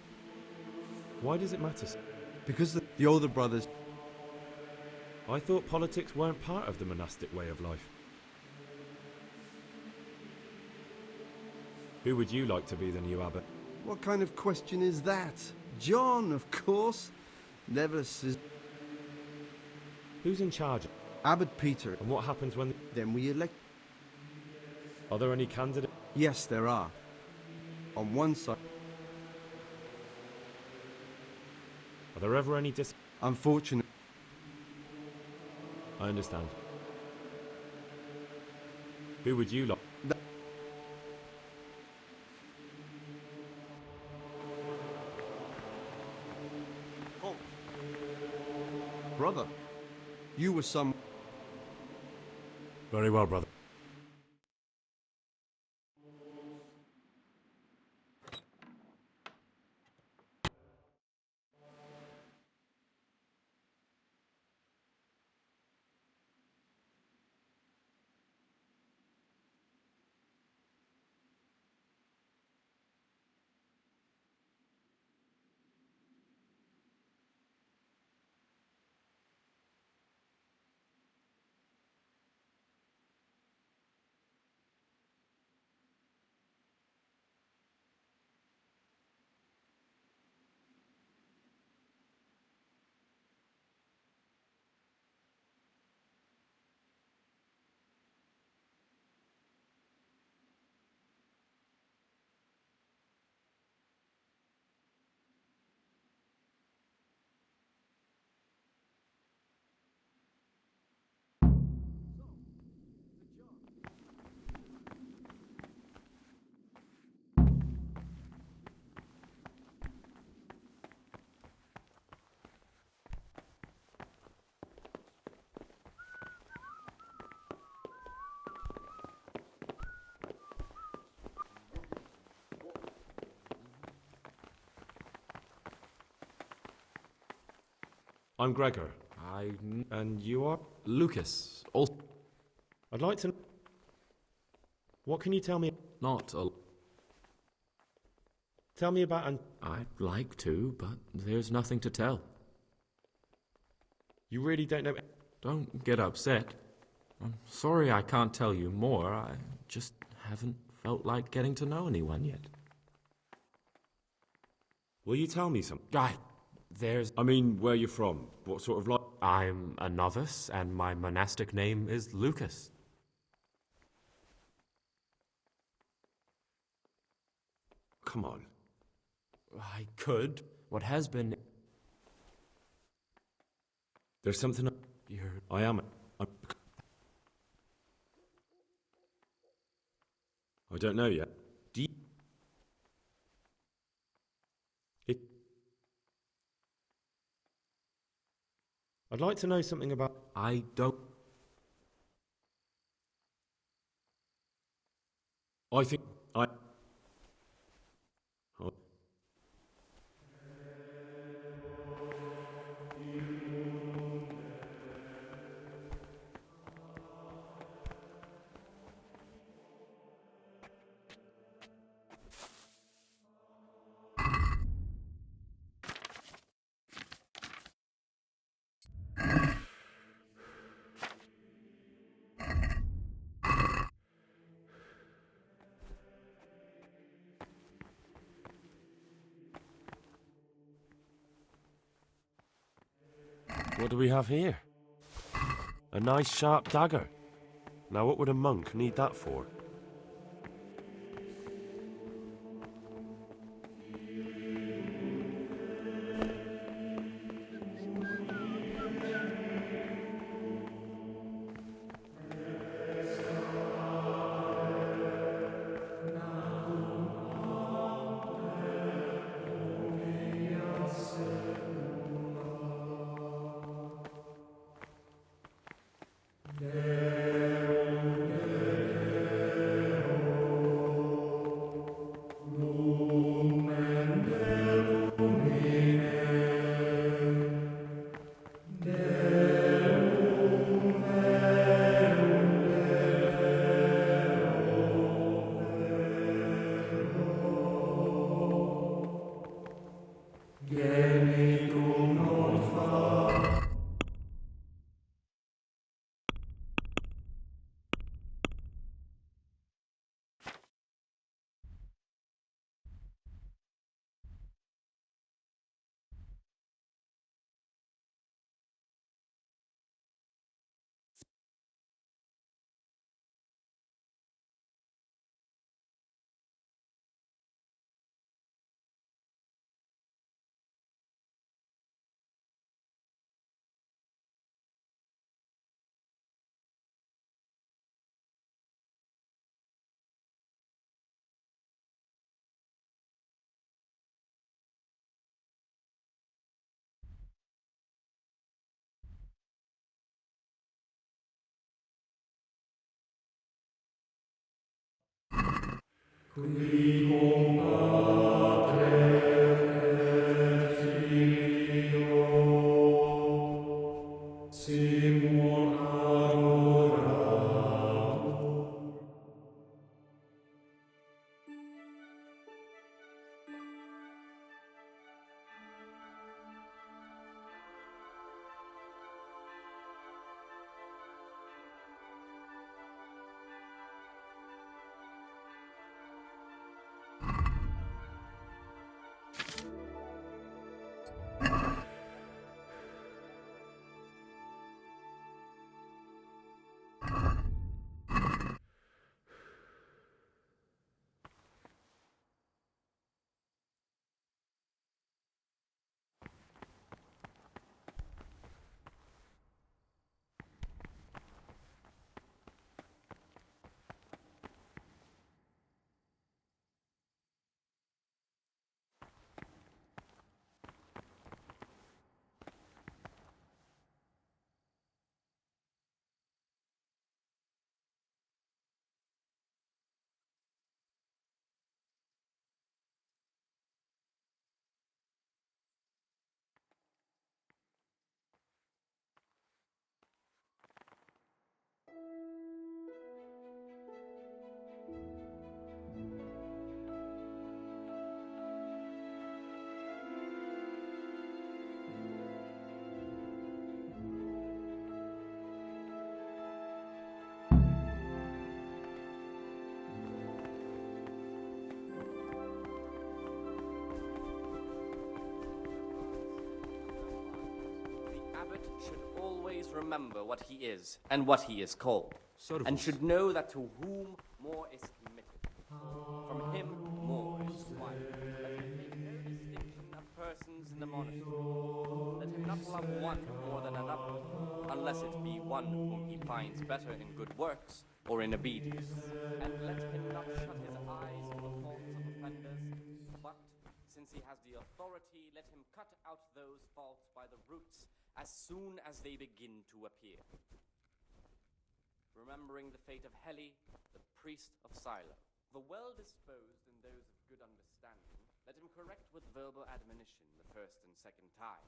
Why does it matter? Because the older brothers... I thought politics weren't part of the monastic way of life. Who would you like to be the new abbot? What kind of question is that? John, of course. Nevertheless is... Who's in charge? Abbot Peter. And what happens when... Then we elect... Are there any candidates? Yes, there are. On one side... Are there ever any Unfortunate. I understand. Who would you like? Brother, you were some... Very well, brother. I'm Gregor. And you are? Lucas. Also, I'd like to... What can you tell me? Not a... Tell me about... I'd like to, but there's nothing to tell. You really don't know... Don't get upset. I'm sorry I can't tell you more. I just haven't felt like getting to know anyone yet. Will you tell me something? I mean, where you're from. What sort of life... I'm a novice, and my monastic name is Lucas. Come on. I could. What has been... There's something... I am... I don't know yet. Do you... I'd like to know something about... I don't... I think... Oh. What do we have here? A nice sharp dagger. Now what would a monk need that for? should always remember what he is and what he is called, and should know that to whom more is committed, from him more is required. Let him make no distinction of persons in the monastery. Let him not love one more than another, unless it be one whom he finds better in good works or in obedience. And let him not shut his eyes to the faults of offenders, but, since he has the authority, let him cut out those faults by the roots as soon as they begin to appear. Remembering the fate of Heli, the priest of Silo, the well-disposed and those of good understanding, let him correct with verbal admonition the first and second time.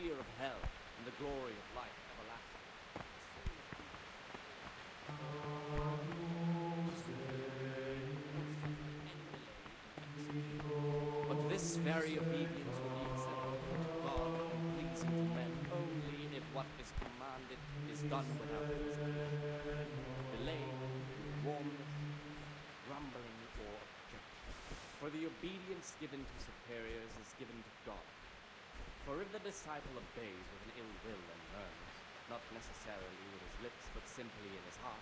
Of hell and the glory of life everlasting. But this very obedience will be acceptable to God and pleasing to men only if what is commanded is done without hesitation, delay, warmness, grumbling, or objection. For the obedience given to superiors is given to God. For if the disciple obeys with an ill will and murmurs, not necessarily with his lips, but simply in his heart,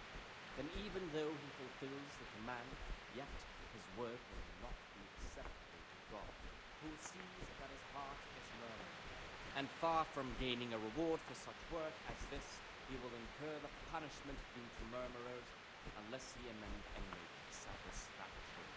then even though he fulfills the command, yet his work will not be acceptable to God, who sees that his heart is murmuring. And far from gaining a reward for such work as this, he will incur the punishment due to murmurers, unless he amend and make satisfactory.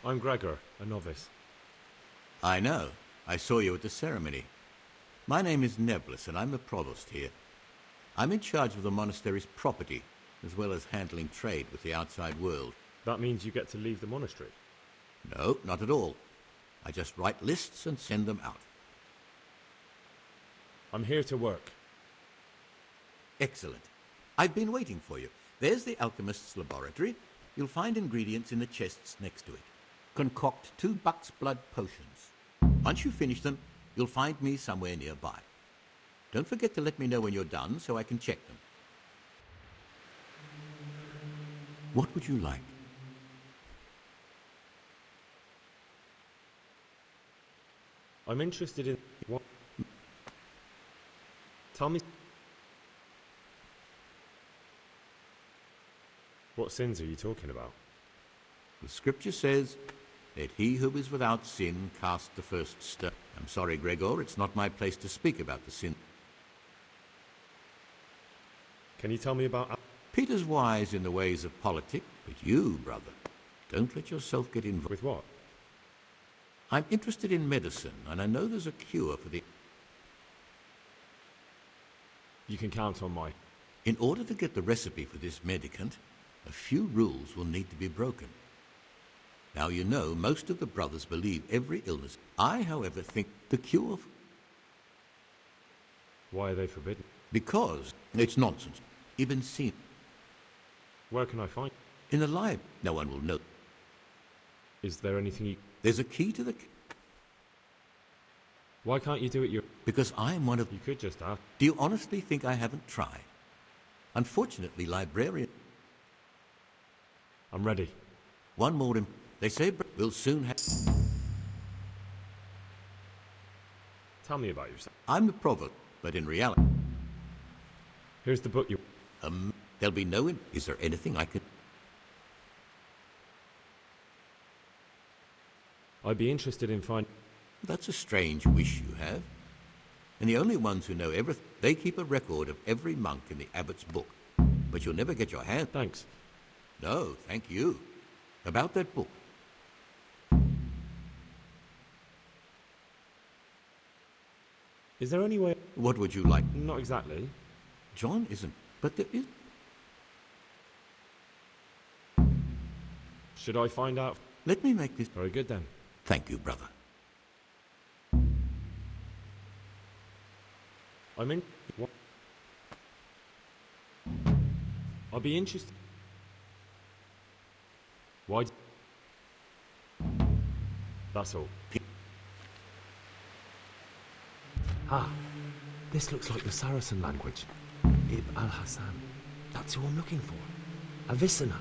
I'm Gregor, a novice. I know. I saw you at the ceremony. My name is Neblis, and I'm the provost here. I'm in charge of the monastery's property, as well as handling trade with the outside world. That means you get to leave the monastery? No, not at all. I just write lists and send them out. I'm here to work. Excellent. I've been waiting for you. There's the alchemist's laboratory. You'll find ingredients in the chests next to it. Concoct 2 buck's blood potions. Once you finish them, you'll find me somewhere nearby. Don't forget to let me know when you're done so I can check them. What would you like? I'm interested in... What? Tell me... What sins are you talking about? The scripture says, "Let he who is without sin cast the first stone." I'm sorry, Gregor, it's not my place to speak about the sin. Can you tell me about... Peter's wise in the ways of politics, but you, brother, don't let yourself get involved. With what? I'm interested in medicine, and I know there's a cure for the... You can count on my... In order to get the recipe for this medicament, a few rules will need to be broken. Now, you know, most of the brothers believe every illness. I, however, think the cure... Why are they forbidden? Because it's nonsense. Ibn Sina. Where can I find... In the library. No one will know. Is there anything you... There's a key to the... Why can't you do it your... Because I'm one of... You could just ask. Do you honestly think I haven't tried? Unfortunately, librarian... I'm ready. One more... They say we'll soon have... Tell me about yourself. I'm the provost, but in reality... Here's the book you... There'll be no... Is there anything I can... I'd be interested in finding... That's a strange wish you have. And the only ones who know everything... They keep a record of every monk in the abbot's book. But you'll never get your hand... Thanks. No, thank you. About that book. Is there any way... What would you like? Not exactly. John isn't... But there is... Should I find out? Let me make this... Very good then. Thank you, brother. I'm in... What? I'll be interested... Why... That's all. Ah, this looks like the Saracen language. Ibn al-Hassan. That's who I'm looking for. Avicenna.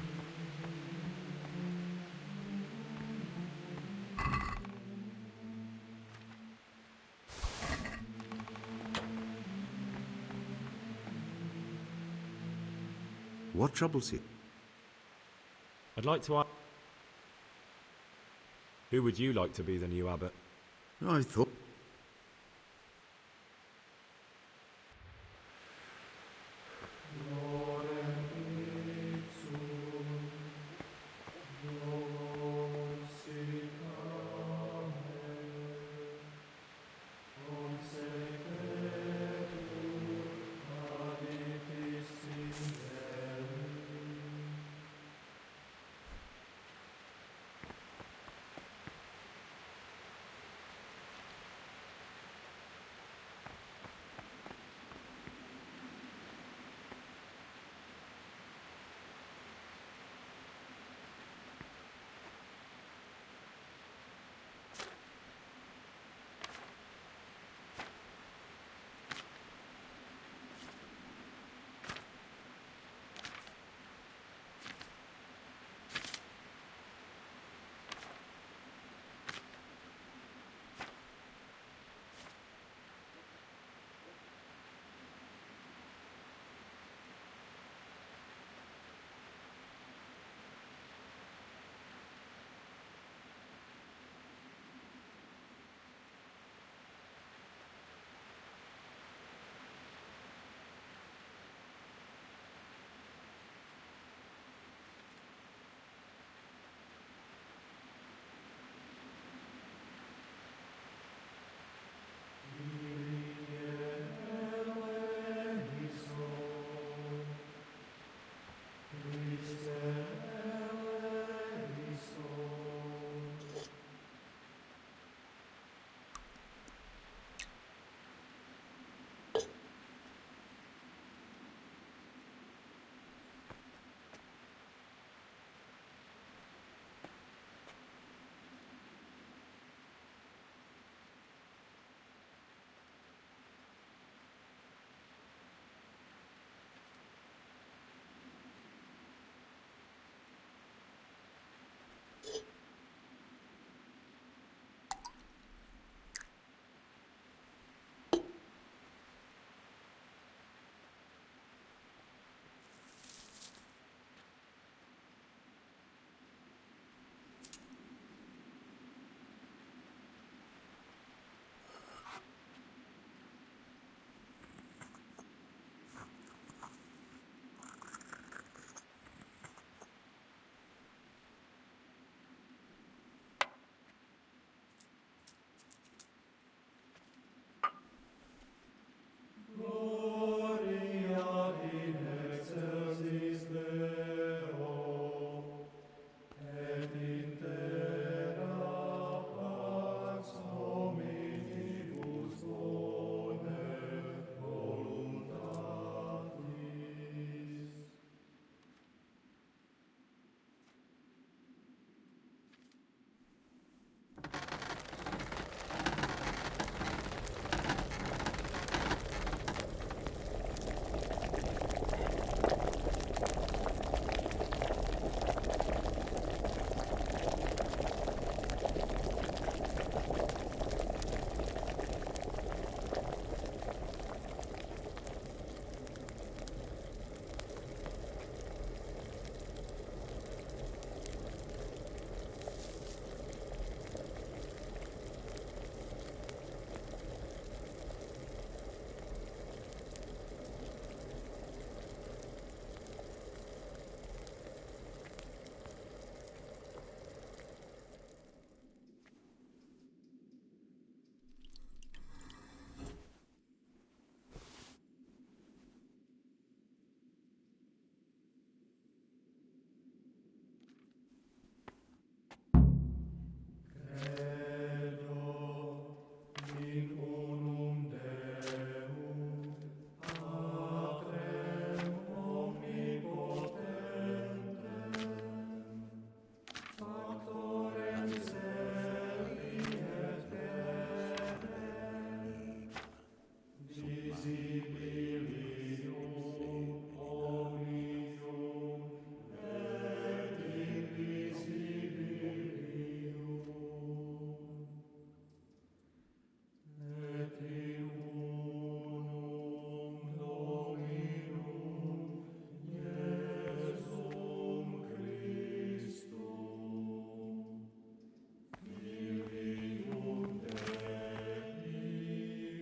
What troubles you? I'd like to ask... Who would you like to be the new abbot? I thought...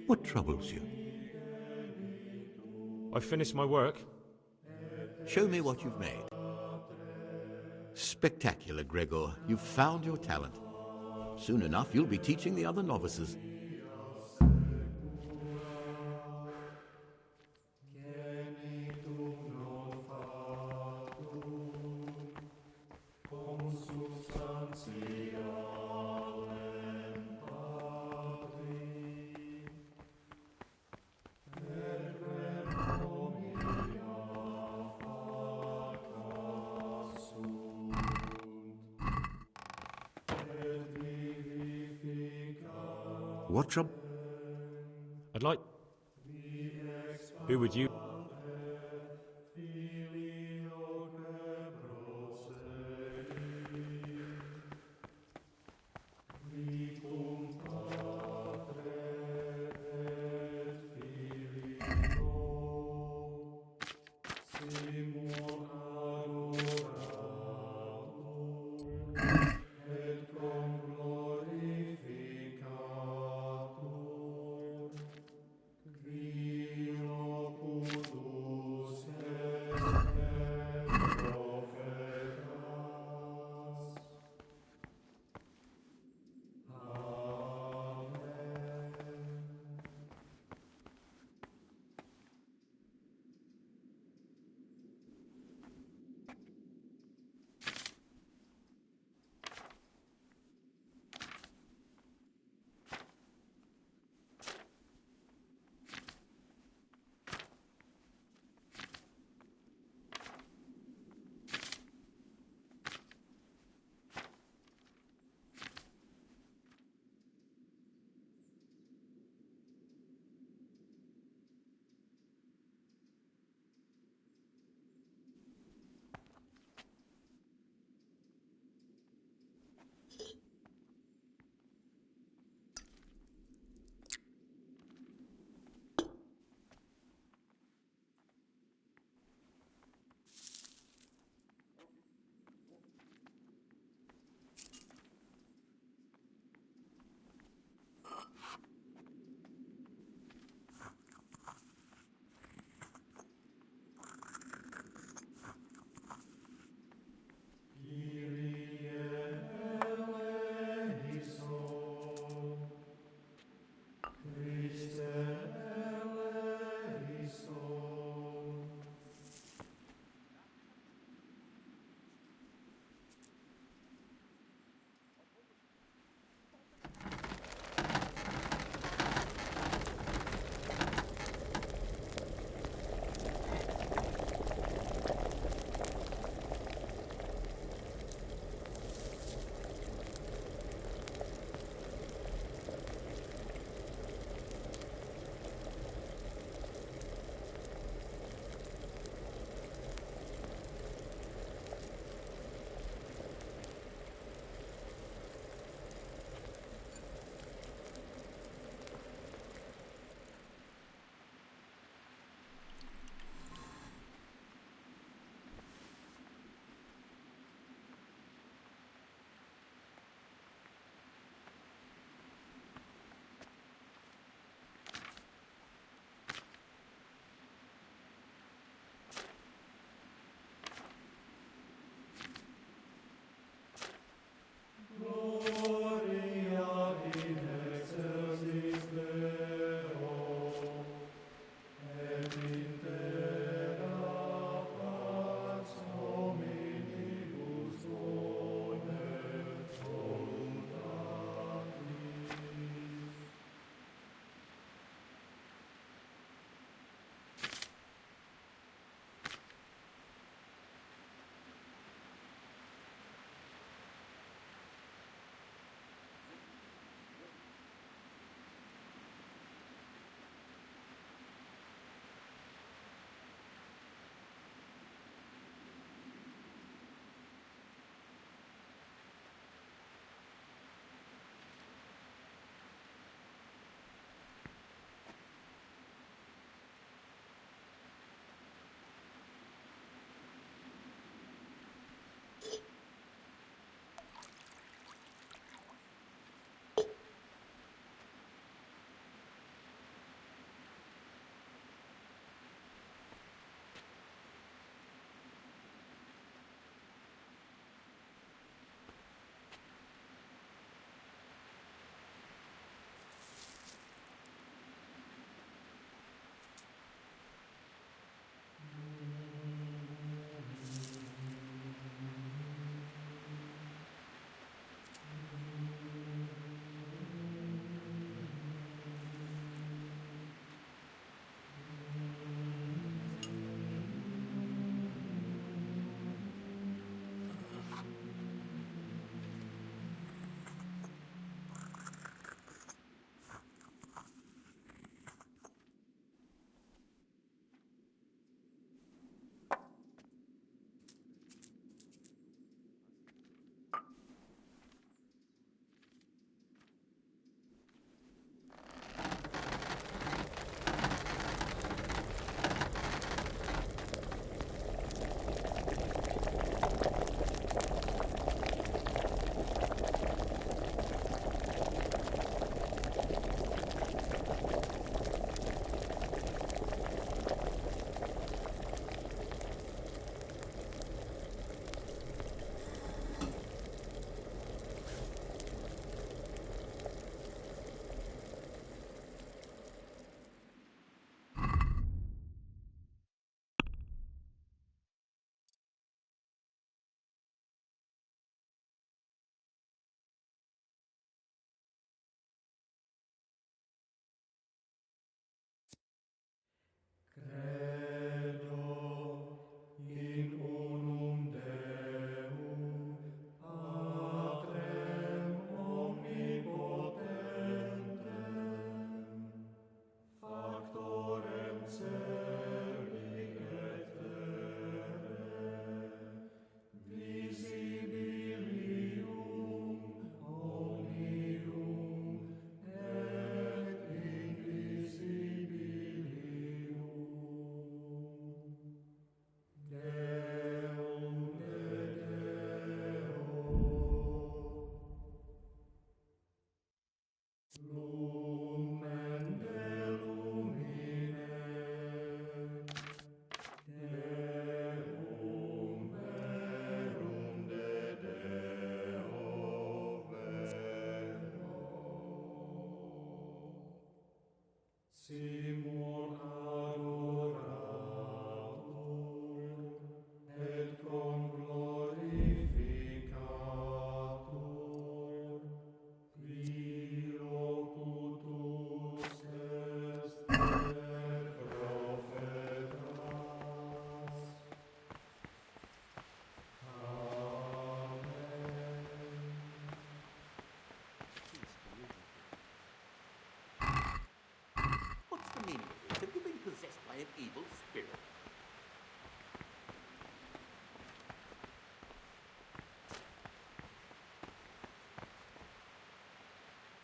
What troubles you? I finished my work. Show me what you've made. Spectacular, Gregor. You've found your talent. Soon enough, you'll be teaching the other novices. What trouble? I'd like... Who would you...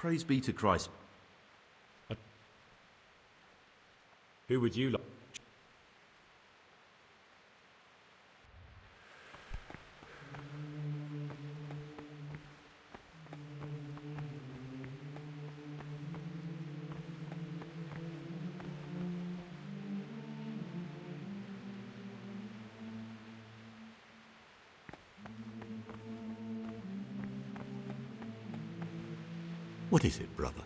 Praise be to Christ. Who would you like? What is it, brother?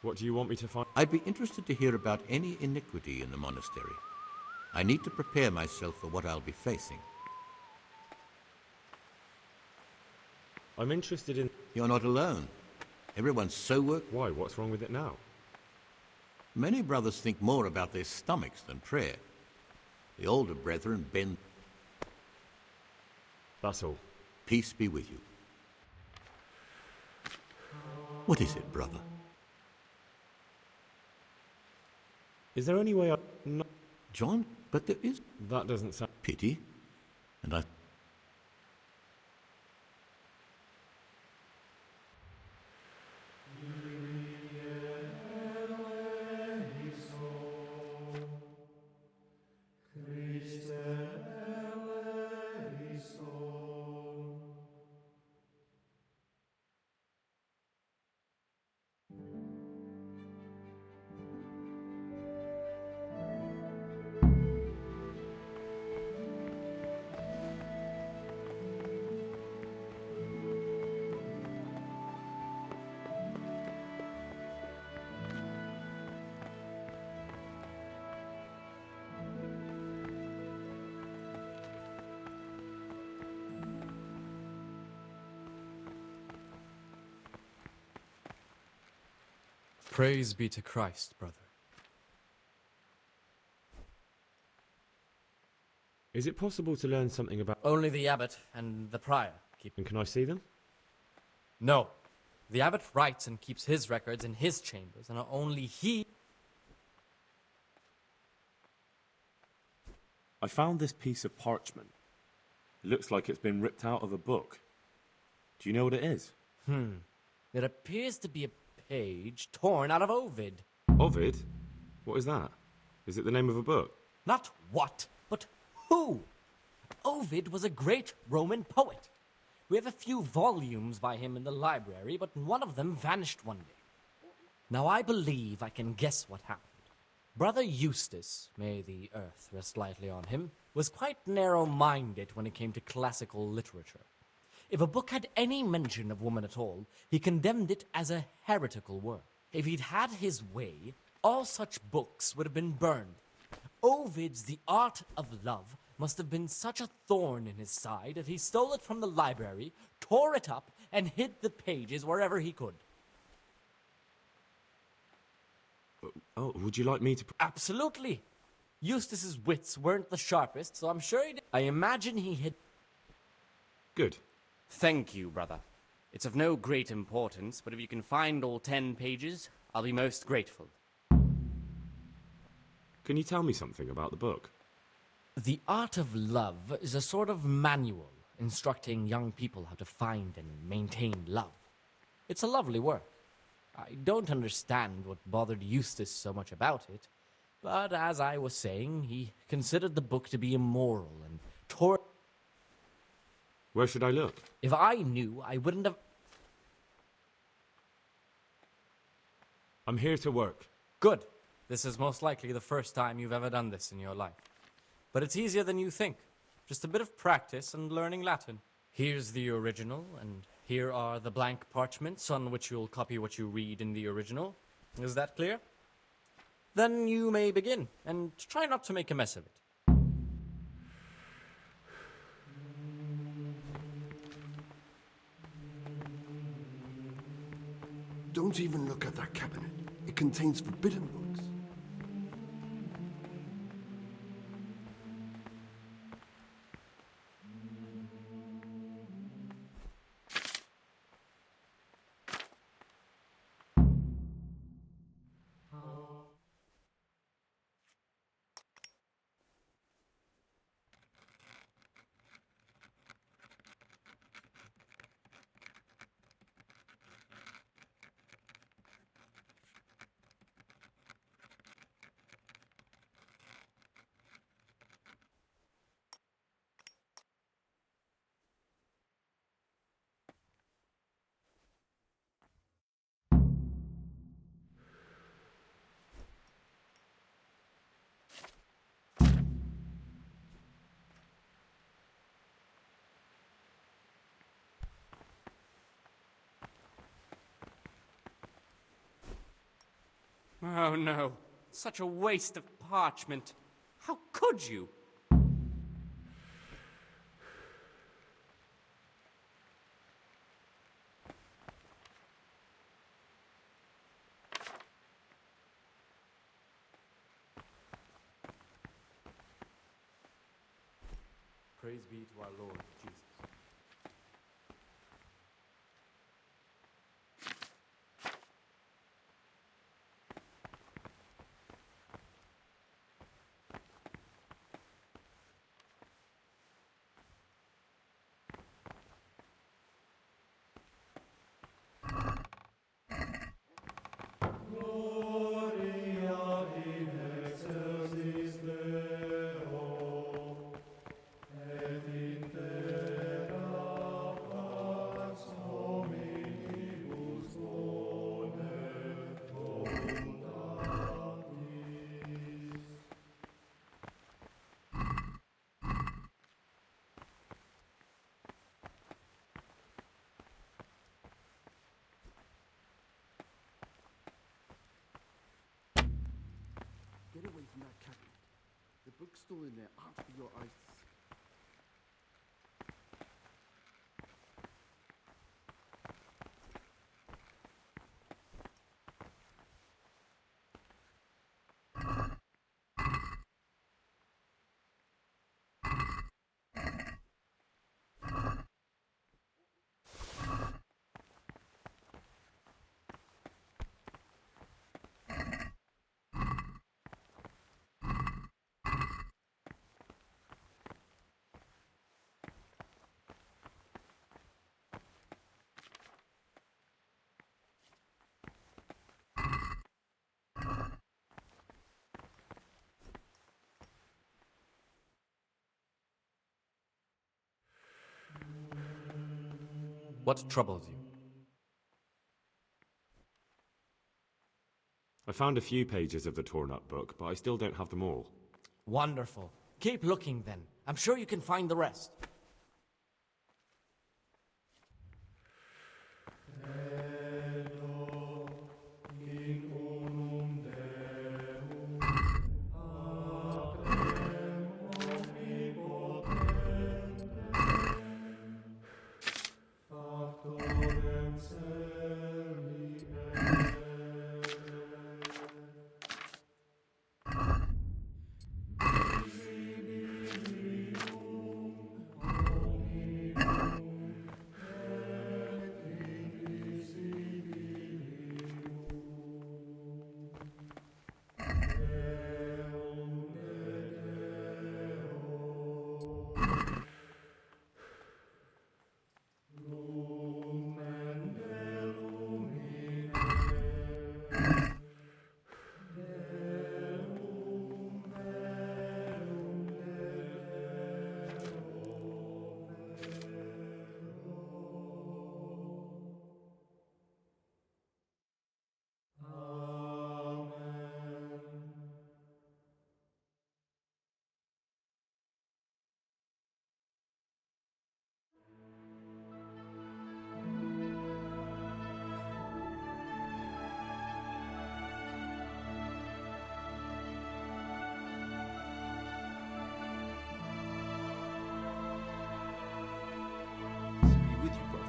What do you want me to find? I'd be interested to hear about any iniquity in the monastery. I need to prepare myself for what I'll be facing. I'm interested in... You're not alone. Everyone's so worked. Why? What's wrong with it now? Many brothers think more about their stomachs than prayer. The older brethren bend... That's all. Peace be with you. What is it, brother? Is there any way I... No. John, but there is... That doesn't sound... Pity. And I... Praise be to Christ, brother. Is it possible to learn something about... Only the abbot and the prior keep... And can I see them? No. The abbot writes and keeps his records in his chambers, and only he... I found this piece of parchment. It looks like it's been ripped out of a book. Do you know what it is? It appears to be a page torn out of Ovid. Ovid? What is that? Is it the name of a book? Not what, but who? Ovid was a great Roman poet. We have a few volumes by him in the library, but one of them vanished one day. Now I believe I can guess what happened. Brother Eustace, may the earth rest lightly on him, was quite narrow-minded when it came to classical literature. If a book had any mention of woman at all, he condemned it as a heretical work. If he'd had his way, all such books would have been burned. Ovid's The Art of Love must have been such a thorn in his side that he stole it from the library, tore it up, and hid the pages wherever he could. Oh, would you like me to... Absolutely. Eustace's wits weren't the sharpest, so I'm sure he did. I imagine he hid... Good. Thank you, brother. It's of no great importance, but if you can find all 10 pages, I'll be most grateful. Can you tell me something about the book? The Art of Love is a sort of manual instructing young people how to find and maintain love. It's a lovely work. I don't understand what bothered Eustace so much about it, but as I was saying, he considered the book to be immoral and tore... Where should I look? If I knew, I wouldn't have... I'm here to work. Good. This is most likely the first time you've ever done this in your life. But it's easier than you think. Just a bit of practice and learning Latin. Here's the original, and here are the blank parchments on which you'll copy what you read in the original. Is that clear? Then you may begin, and try not to make a mess of it. Don't even look at that cabinet. It contains forbidden books. Oh no, such a waste of parchment. How could you? Praise be to our Lord Jesus. Get away from that cabinet. The book's still in there, out for your eyes to see. What troubles you? I found a few pages of the torn-up book, but I still don't have them all. Wonderful. Keep looking then. I'm sure you can find the rest. With you, brother.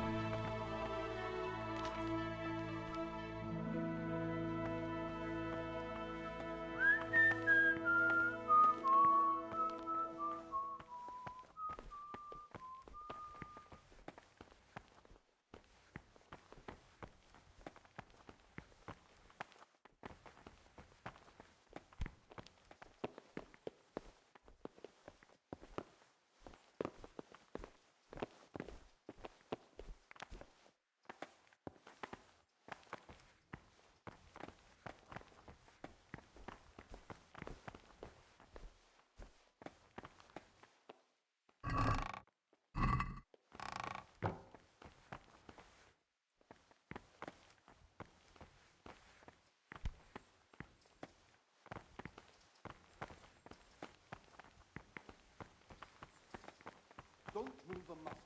Don't move a muscle.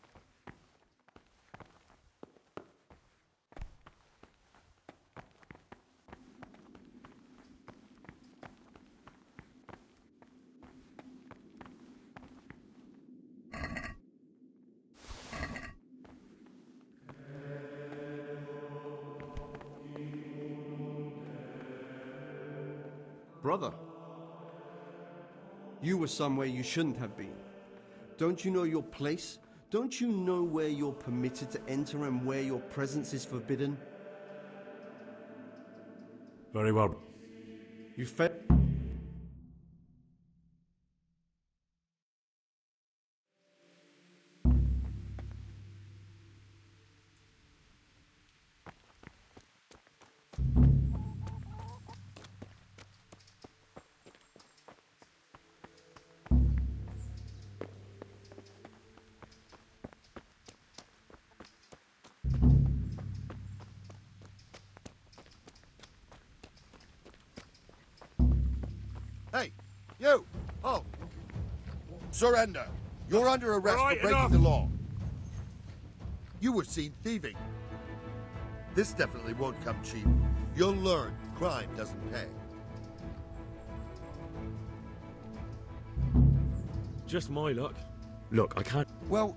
Brother, you were somewhere you shouldn't have been. Don't you know your place? Don't you know where you're permitted to enter and where your presence is forbidden? Very well. You fed. Hey, you! Halt! Surrender! You're under arrest Right, for breaking enough. the law. You were seen thieving. This definitely won't come cheap. You'll learn crime doesn't pay. Just my luck. Look, I can't. Well,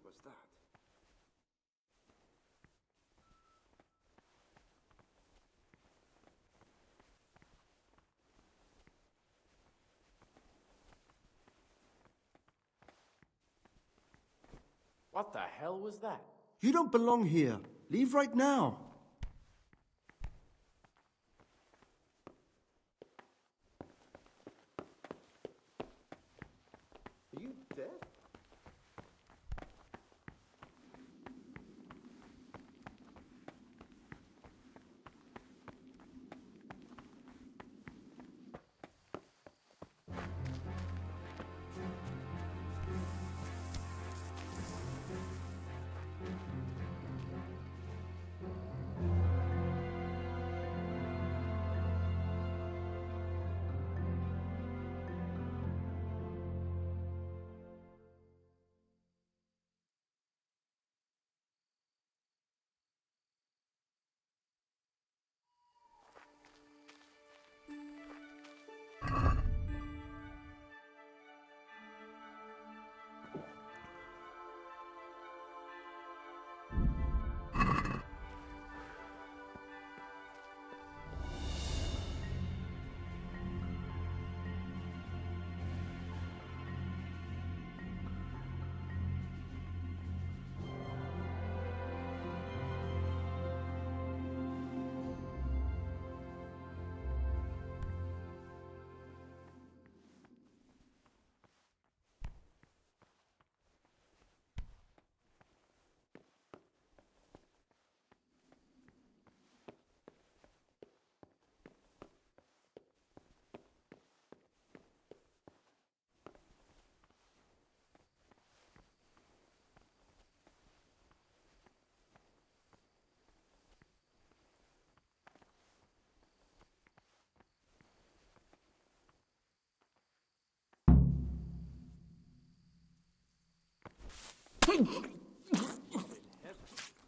was that? What the hell was that? You don't belong here. Leave right now. Are you dead?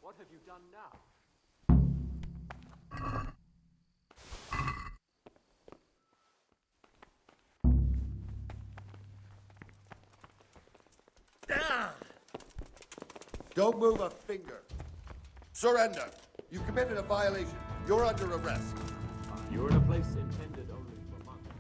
What have you done now? Don't move a finger. Surrender. You committed a violation. You're under arrest. You're in a place intended only for monks.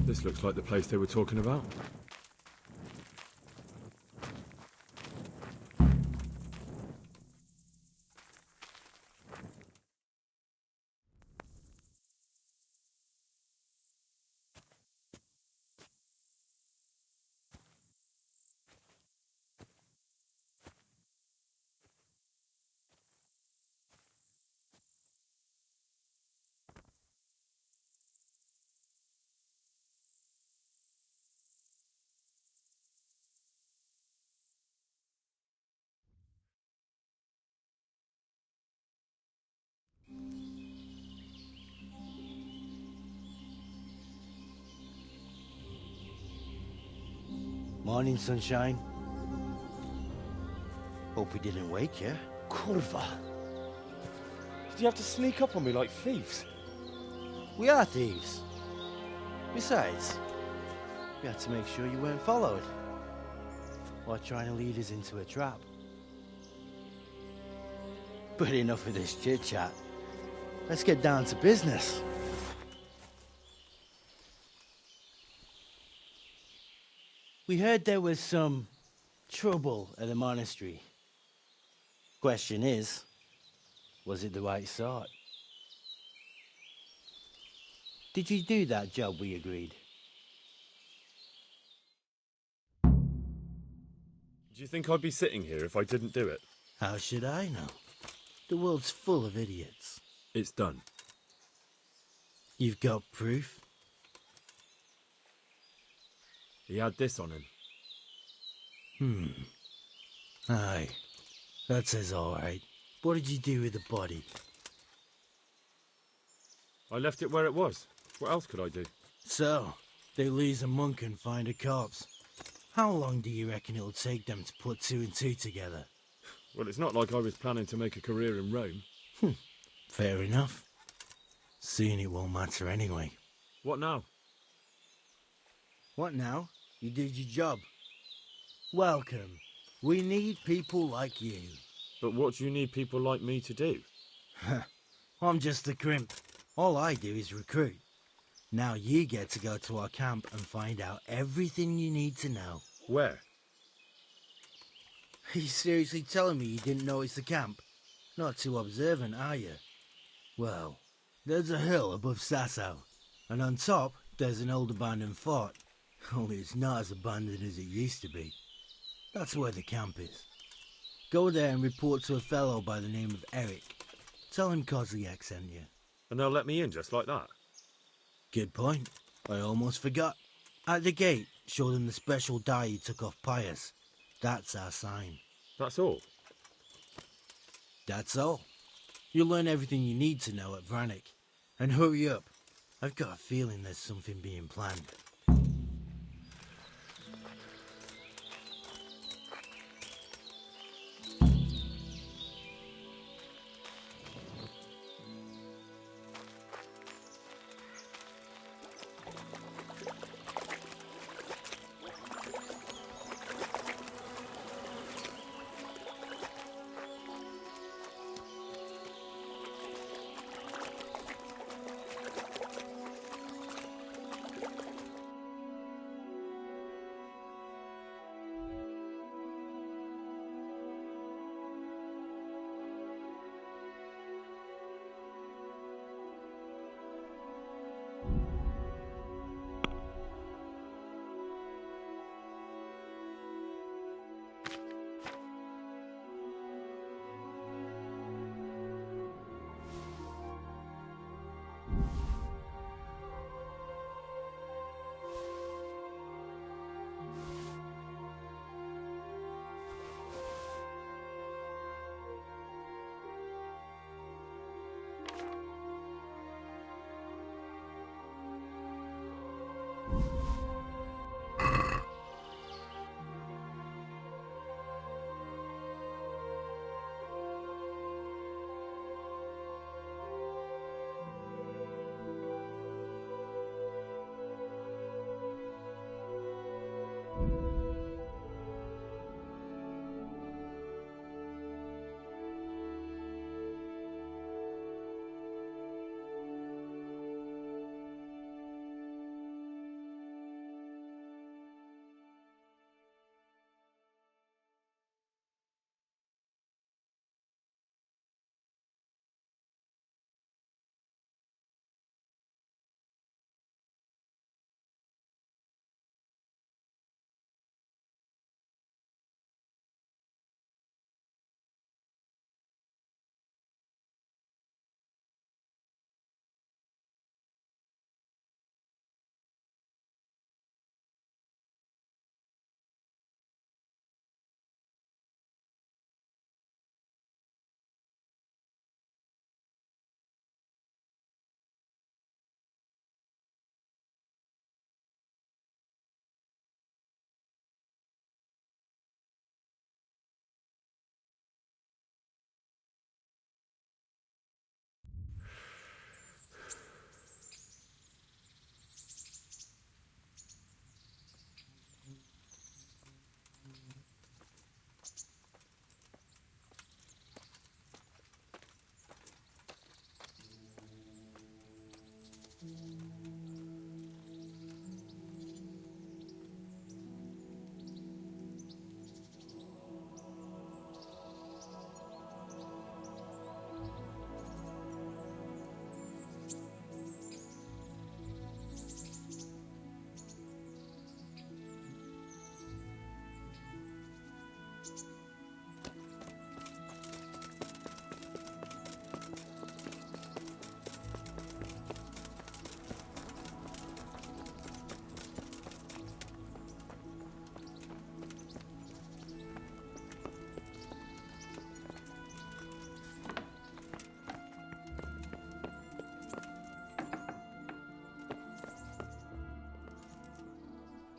This looks like the place they were talking about. Morning, sunshine. Hope we didn't wake you. Kurva! Did you have to sneak up on me like thieves? We are thieves. Besides, we had to make sure you weren't followed. Or trying to lead us into a trap. But enough of this chit-chat. Let's get down to business. We heard there was some trouble at the monastery. Question is, was it the right sort? Did you do that job we agreed? Do you think I'd be sitting here if I didn't do it? How should I know? The world's full of idiots. It's done. You've got proof? He had this on him. Aye. That says alright. What did you do with the body? I left it where it was. What else could I do? So, they lose a monk and find a corpse. How long do you reckon it'll take them to put two and two together? Well, it's not like I was planning to make a career in Rome. Fair enough. Soon it won't matter anyway. What now? What now? You did your job. Welcome. We need people like you. But what do you need people like me to do? I'm just a crimp. All I do is recruit. Now you get to go to our camp and find out everything you need to know. Where? Are you seriously telling me you didn't know it's the camp? Not too observant, are you? Well, there's a hill above Sasso, and on top there's an old abandoned fort. Only it's not as abandoned as it used to be. That's where the camp is. Go there and report to a fellow by the name of Eric. Tell him Kozliak sent you. And they'll let me in just like that? Good point. I almost forgot. At the gate, show them the special dye you took off Pius. That's our sign. That's all? That's all. You'll learn everything you need to know at Vranik. And hurry up. I've got a feeling there's something being planned.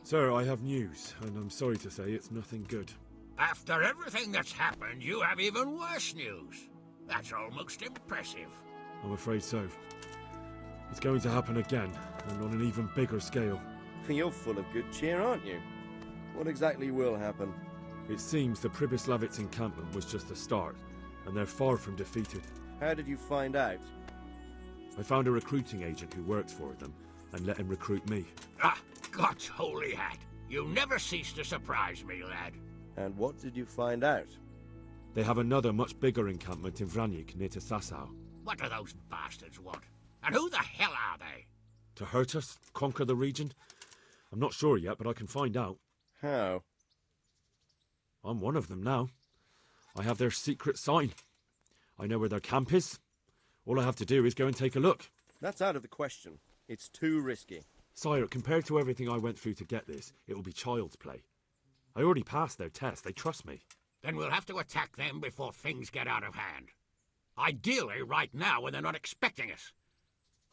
Sir, I have news, and I'm sorry to say it's nothing good. After everything that's happened, you have even worse news. That's almost impressive. I'm afraid so. It's going to happen again, and on an even bigger scale. You're full of good cheer, aren't you? What exactly will happen? It seems the Pribyslavitz encampment was just a start, and they're far from defeated. How did you find out? I found a recruiting agent who works for them, and let him recruit me. Ah, God's holy hat. You never cease to surprise me, lad. And what did you find out? They have another much bigger encampment in Vranyk near to Sasau. What do those bastards want? And who the hell are they? To hurt us? Conquer the region? I'm not sure yet, but I can find out. How? I'm one of them now. I have their secret sign. I know where their camp is. All I have to do is go and take a look. That's out of the question. It's too risky. Sire, compared to everything I went through to get this, it will be child's play. I already passed their test. They trust me. Then we'll have to attack them before things get out of hand. Ideally, right now, when they're not expecting us.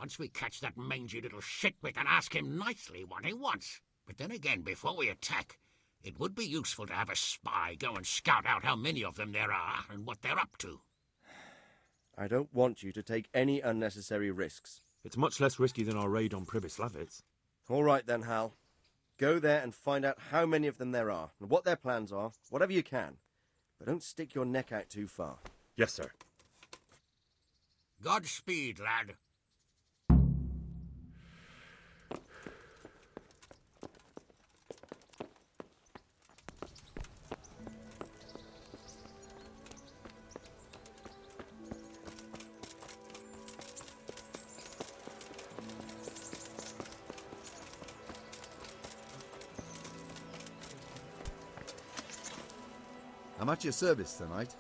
Once we catch that mangy little shit, we can ask him nicely what he wants. But then again, before we attack, it would be useful to have a spy go and scout out how many of them there are and what they're up to. I don't want you to take any unnecessary risks. It's much less risky than our raid on Pribyslavitz. All right then, Hal. Go there and find out how many of them there are, and what their plans are, whatever you can. But don't stick your neck out too far. Yes, sir. Godspeed, lad. I'm at your service tonight.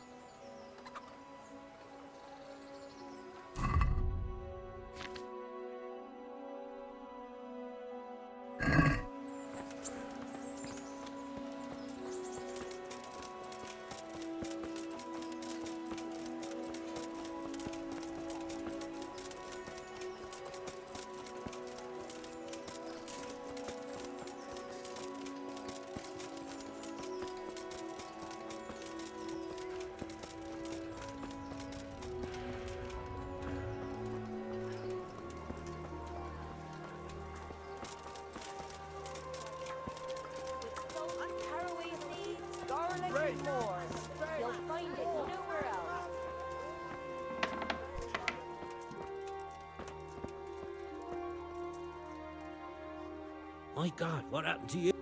You'll find it nowhere else. My God, what happened to you?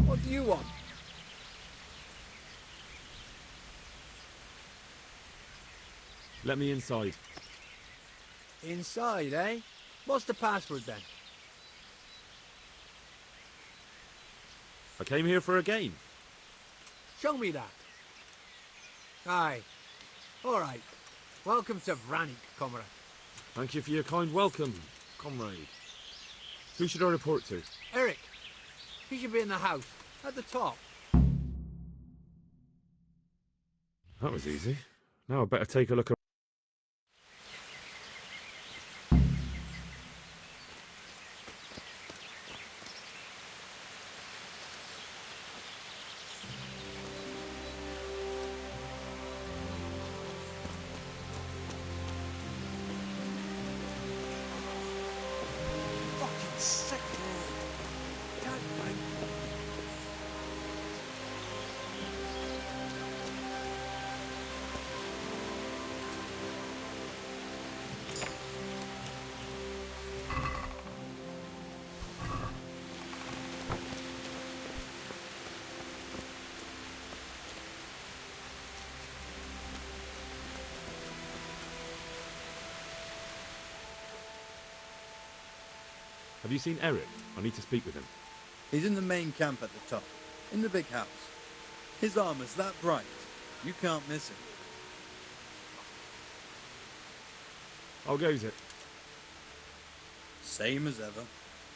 What do you want? Let me inside. Inside, eh? What's the password then? I came here for a game. Show me that. Aye. Alright. Welcome to Vranik, comrade. Thank you for your kind welcome, comrade. Who should I report to? Eric. He should be in the house. At the top. That was easy. Now I better take a look at... Fucking sick. God, mate. Have you seen Eric? I need to speak with him. He's in the main camp at the top, in the big house. His armor's that bright, you can't miss him. How goes it? Same as ever,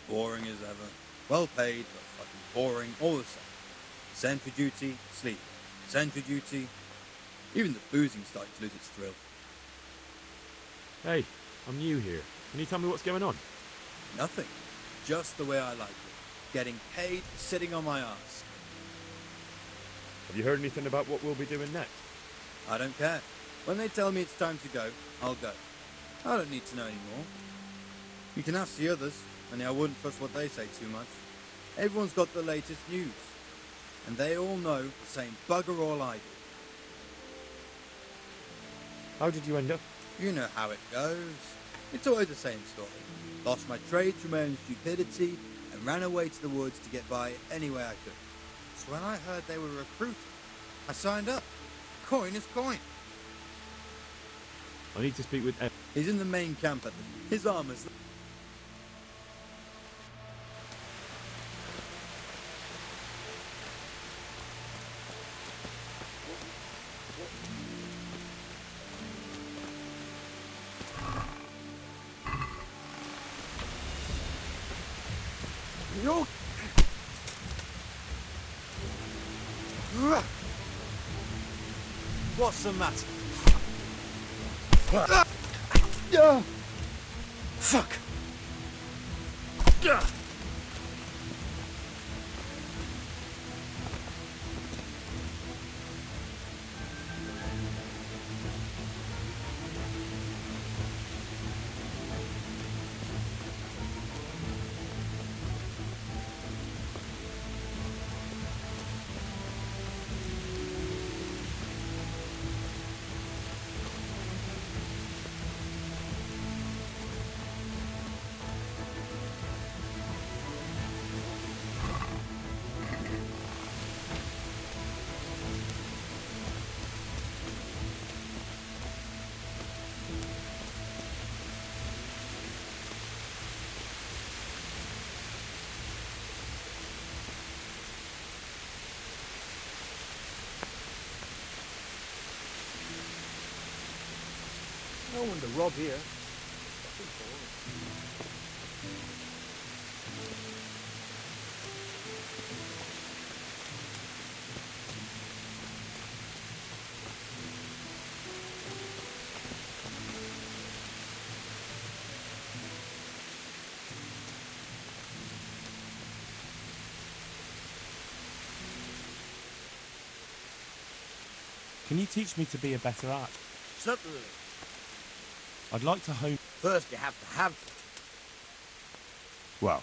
boring as ever. Well paid, but fucking boring, all the same. Sentry duty, sleep. Sentry duty. Even the boozing's starting to lose its thrill. Hey, I'm new here. Can you tell me what's going on? Nothing. Just the way I like it. Getting paid for sitting on my ass. Have you heard anything about what we'll be doing next? I don't care. When they tell me it's time to go, I'll go. I don't need to know anymore. You can ask the others, and I wouldn't trust what they say too much. Everyone's got the latest news. And they all know the same bugger all I do. How did you end up? You know how it goes. It's always the same story. Lost my trade through my own stupidity and ran away to the woods to get by any way I could. So when I heard they were recruiting, I signed up. Coin is coin. I need to speak with Eric. He's in the main camp at the... His armor's... Yo! What's the matter? Fuck! No one to rob here. Can you teach me to be a better archer? Certainly. I'd like to hone... First you have to have... Well,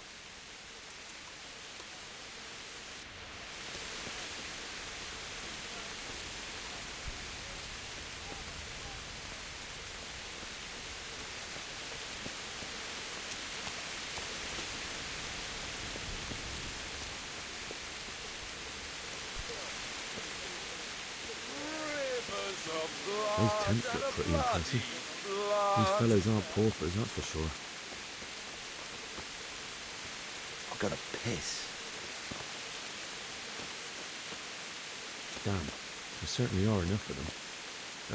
Those tents look pretty impressive. These fellows aren't paupers, that's for sure. I've got to piss. Damn, there certainly are enough of them.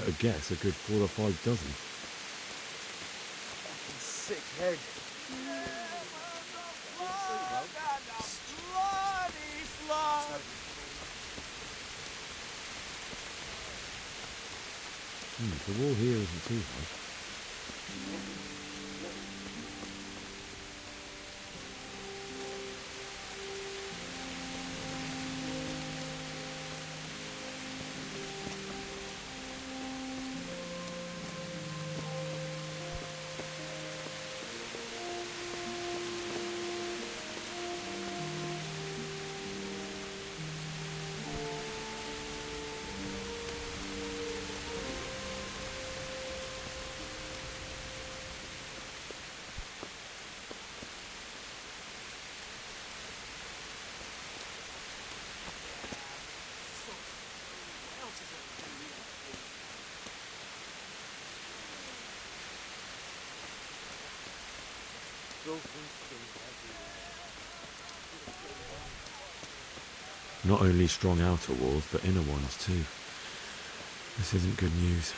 At a guess, a good 4 or 5 dozen. Sick head. The wall here isn't too high. Not only strong outer walls, but inner ones too. This isn't good news.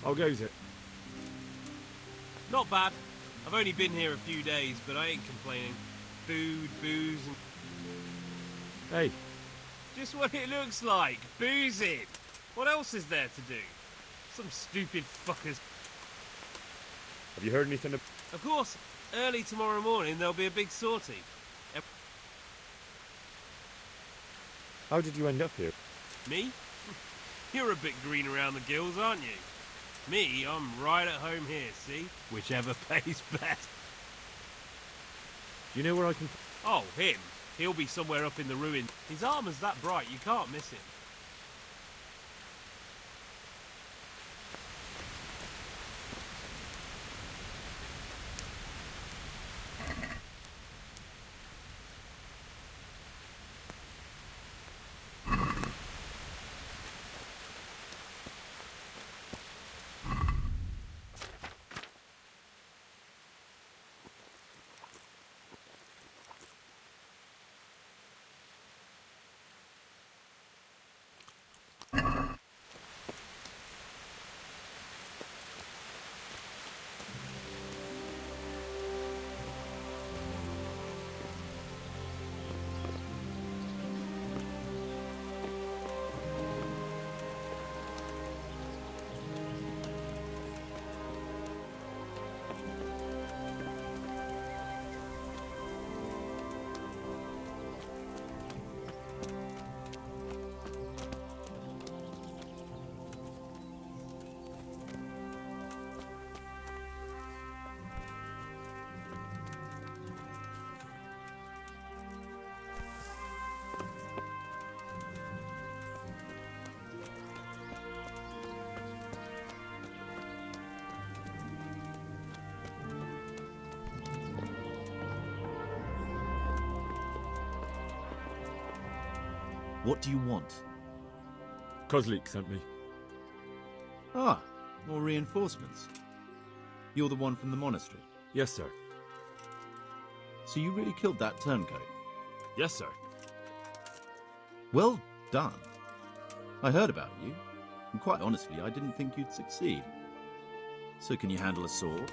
How goes it? Not bad. I've only been here a few days, but I ain't complaining. Food, booze, and... Hey. Just what it looks like. Boozing. What else is there to do? Some stupid fuckers. Have you heard anything? Of course, early tomorrow morning there'll be a big sortie. How did you end up here? Me? You're a bit green around the gills, aren't you? Me, I'm right at home here, see? Whichever pays best. Do you know where I can... Oh, him? He'll be somewhere up in the ruins. His armour's that bright, you can't miss him. What do you want? Kozlik sent me. Ah, more reinforcements. You're the one from the monastery? Yes, sir. So you really killed that turncoat? Yes, sir. Well done. I heard about you, and quite honestly, I didn't think you'd succeed. So can you handle a sword?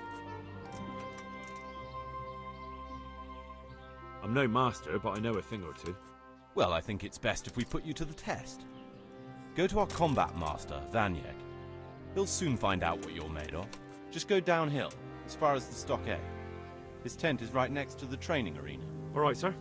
I'm no master, but I know a thing or two. Well, I think it's best if we put you to the test. Go to our combat master, Vanyek. He'll soon find out what you're made of. Just go downhill, as far as the stockade. His tent is right next to the training arena. All right, sir.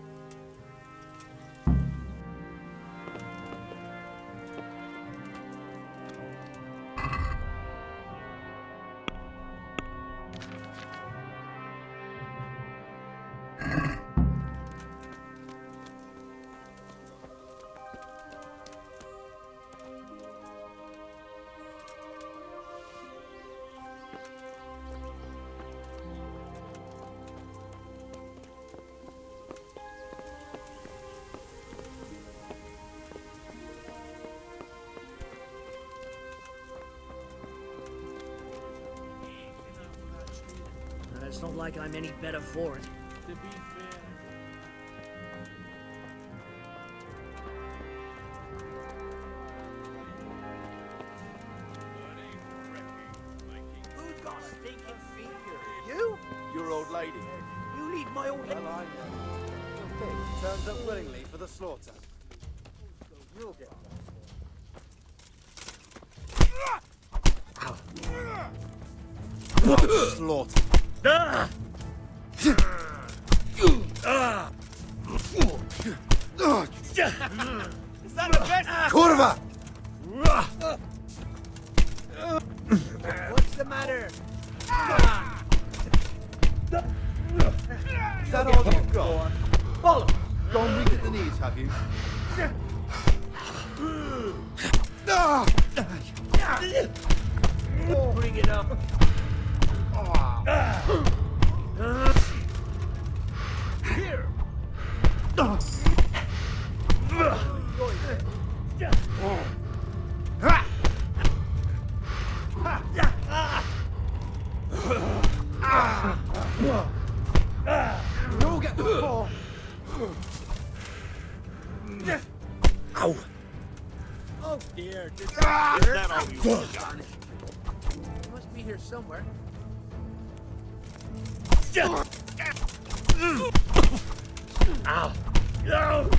It's not like I'm any better for it. To be fair. Who's got stinking feet here? You? Your old lady. You leave my old lady. Well, I know. The pig turns up willingly for the slaughter. You'll get Slaughter. Is that the best? Kurva! What's the matter? Is that all you've got? Bollocks! Gone weak at the knees, have you? Bring it up. Here. You'll get the fall. Ow. Oh dear. Is that all you want? He must be here somewhere. Ow. No.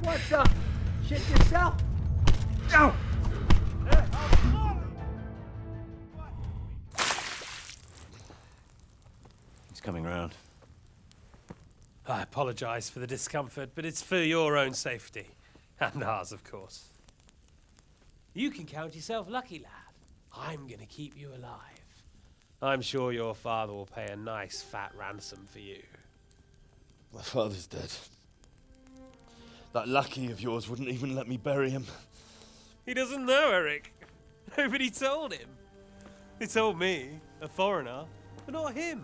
What's up? Shit yourself? Ow. He's coming round. I apologise for the discomfort, but it's for your own safety. And ours, of course. You can count yourself lucky, lad. I'm gonna keep you alive. I'm sure your father will pay a nice fat ransom for you. My father's dead. That lackey of yours wouldn't even let me bury him. He doesn't know, Eric. Nobody told him. They told me, a foreigner, but not him.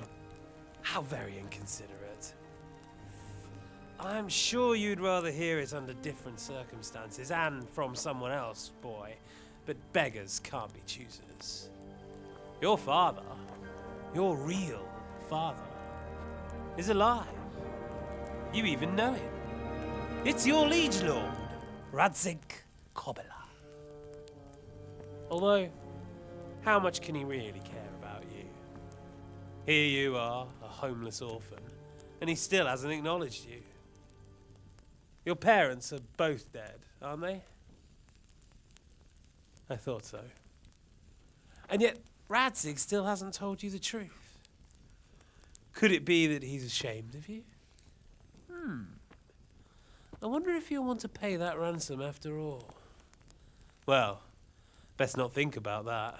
How very inconsiderate. I'm sure you'd rather hear it under different circumstances and from someone else, boy. But beggars can't be choosers. Your father, your real father, is alive. You even know him. It's your liege lord, Radzik Kobela. Although, how much can he really care about you? Here you are, a homeless orphan, and he still hasn't acknowledged you. Your parents are both dead, aren't they? I thought so. And yet, Radzik still hasn't told you the truth. Could it be that he's ashamed of you? I wonder if you'll want to pay that ransom after all. Well, best not think about that.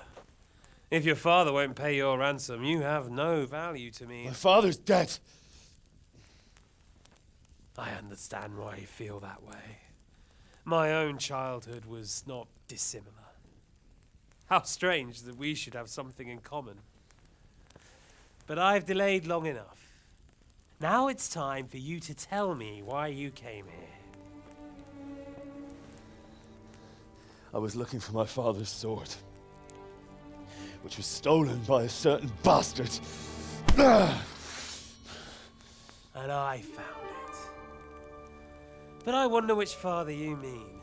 If your father won't pay your ransom, you have no value to me. My father's dead. I understand why you feel that way. My own childhood was not dissimilar. How strange that we should have something in common. But I've delayed long enough. Now it's time for you to tell me why you came here. I was looking for my father's sword, which was stolen by a certain bastard. And I found it. But I wonder which father you mean.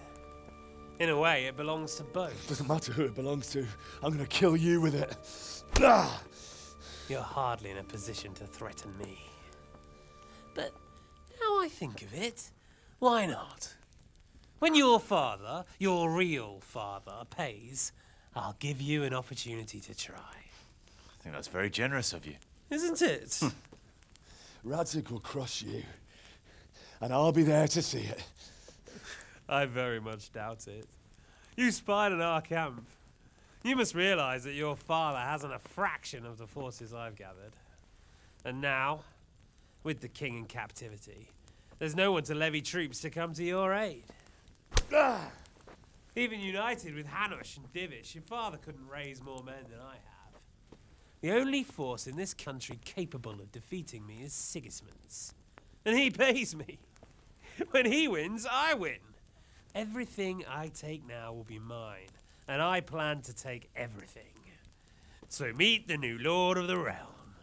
In a way, it belongs to both. Doesn't matter who it belongs to. I'm gonna kill you with it. You're hardly in a position to threaten me. But now I think of it, why not? When your father, your real father, pays, I'll give you an opportunity to try. I think that's very generous of you. Isn't it? Radzig will crush you, and I'll be there to see it. I very much doubt it. You spied on our camp. You must realize that your father hasn't a fraction of the forces I've gathered. And now, with the king in captivity, there's no one to levy troops to come to your aid. Even united with Hanush and Divish, your father couldn't raise more men than I have. The only force in this country capable of defeating me is Sigismund's. And he pays me. When he wins, I win. Everything I take now will be mine, and I plan to take everything. So meet the new Lord of the Realm.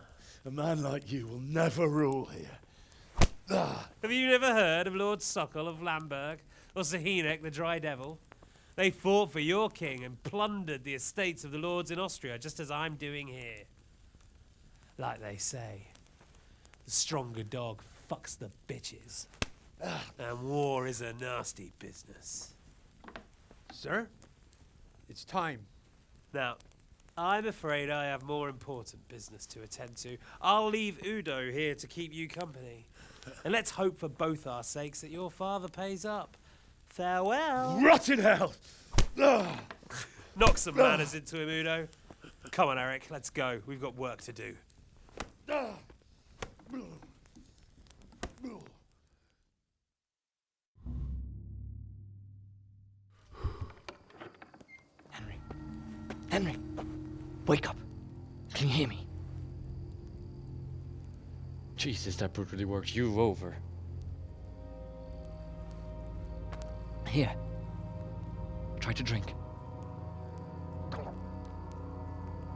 A man like you will never rule here. Have you never heard of Lord Sokol of Lamberg, or Sahinek the Dry Devil? They fought for your king and plundered the estates of the lords in Austria, just as I'm doing here. Like they say, the stronger dog fucks the bitches. And war is a nasty business. Sir, it's time. Now, I'm afraid I have more important business to attend to. I'll leave Udo here to keep you company. And let's hope for both our sakes that your father pays up. Farewell. Rot in hell! Knock some manners into him, Udo. Come on, Eric, let's go. We've got work to do. Henry, wake up. Can you hear me? Jesus, that brutally worked you over. Here. Try to drink.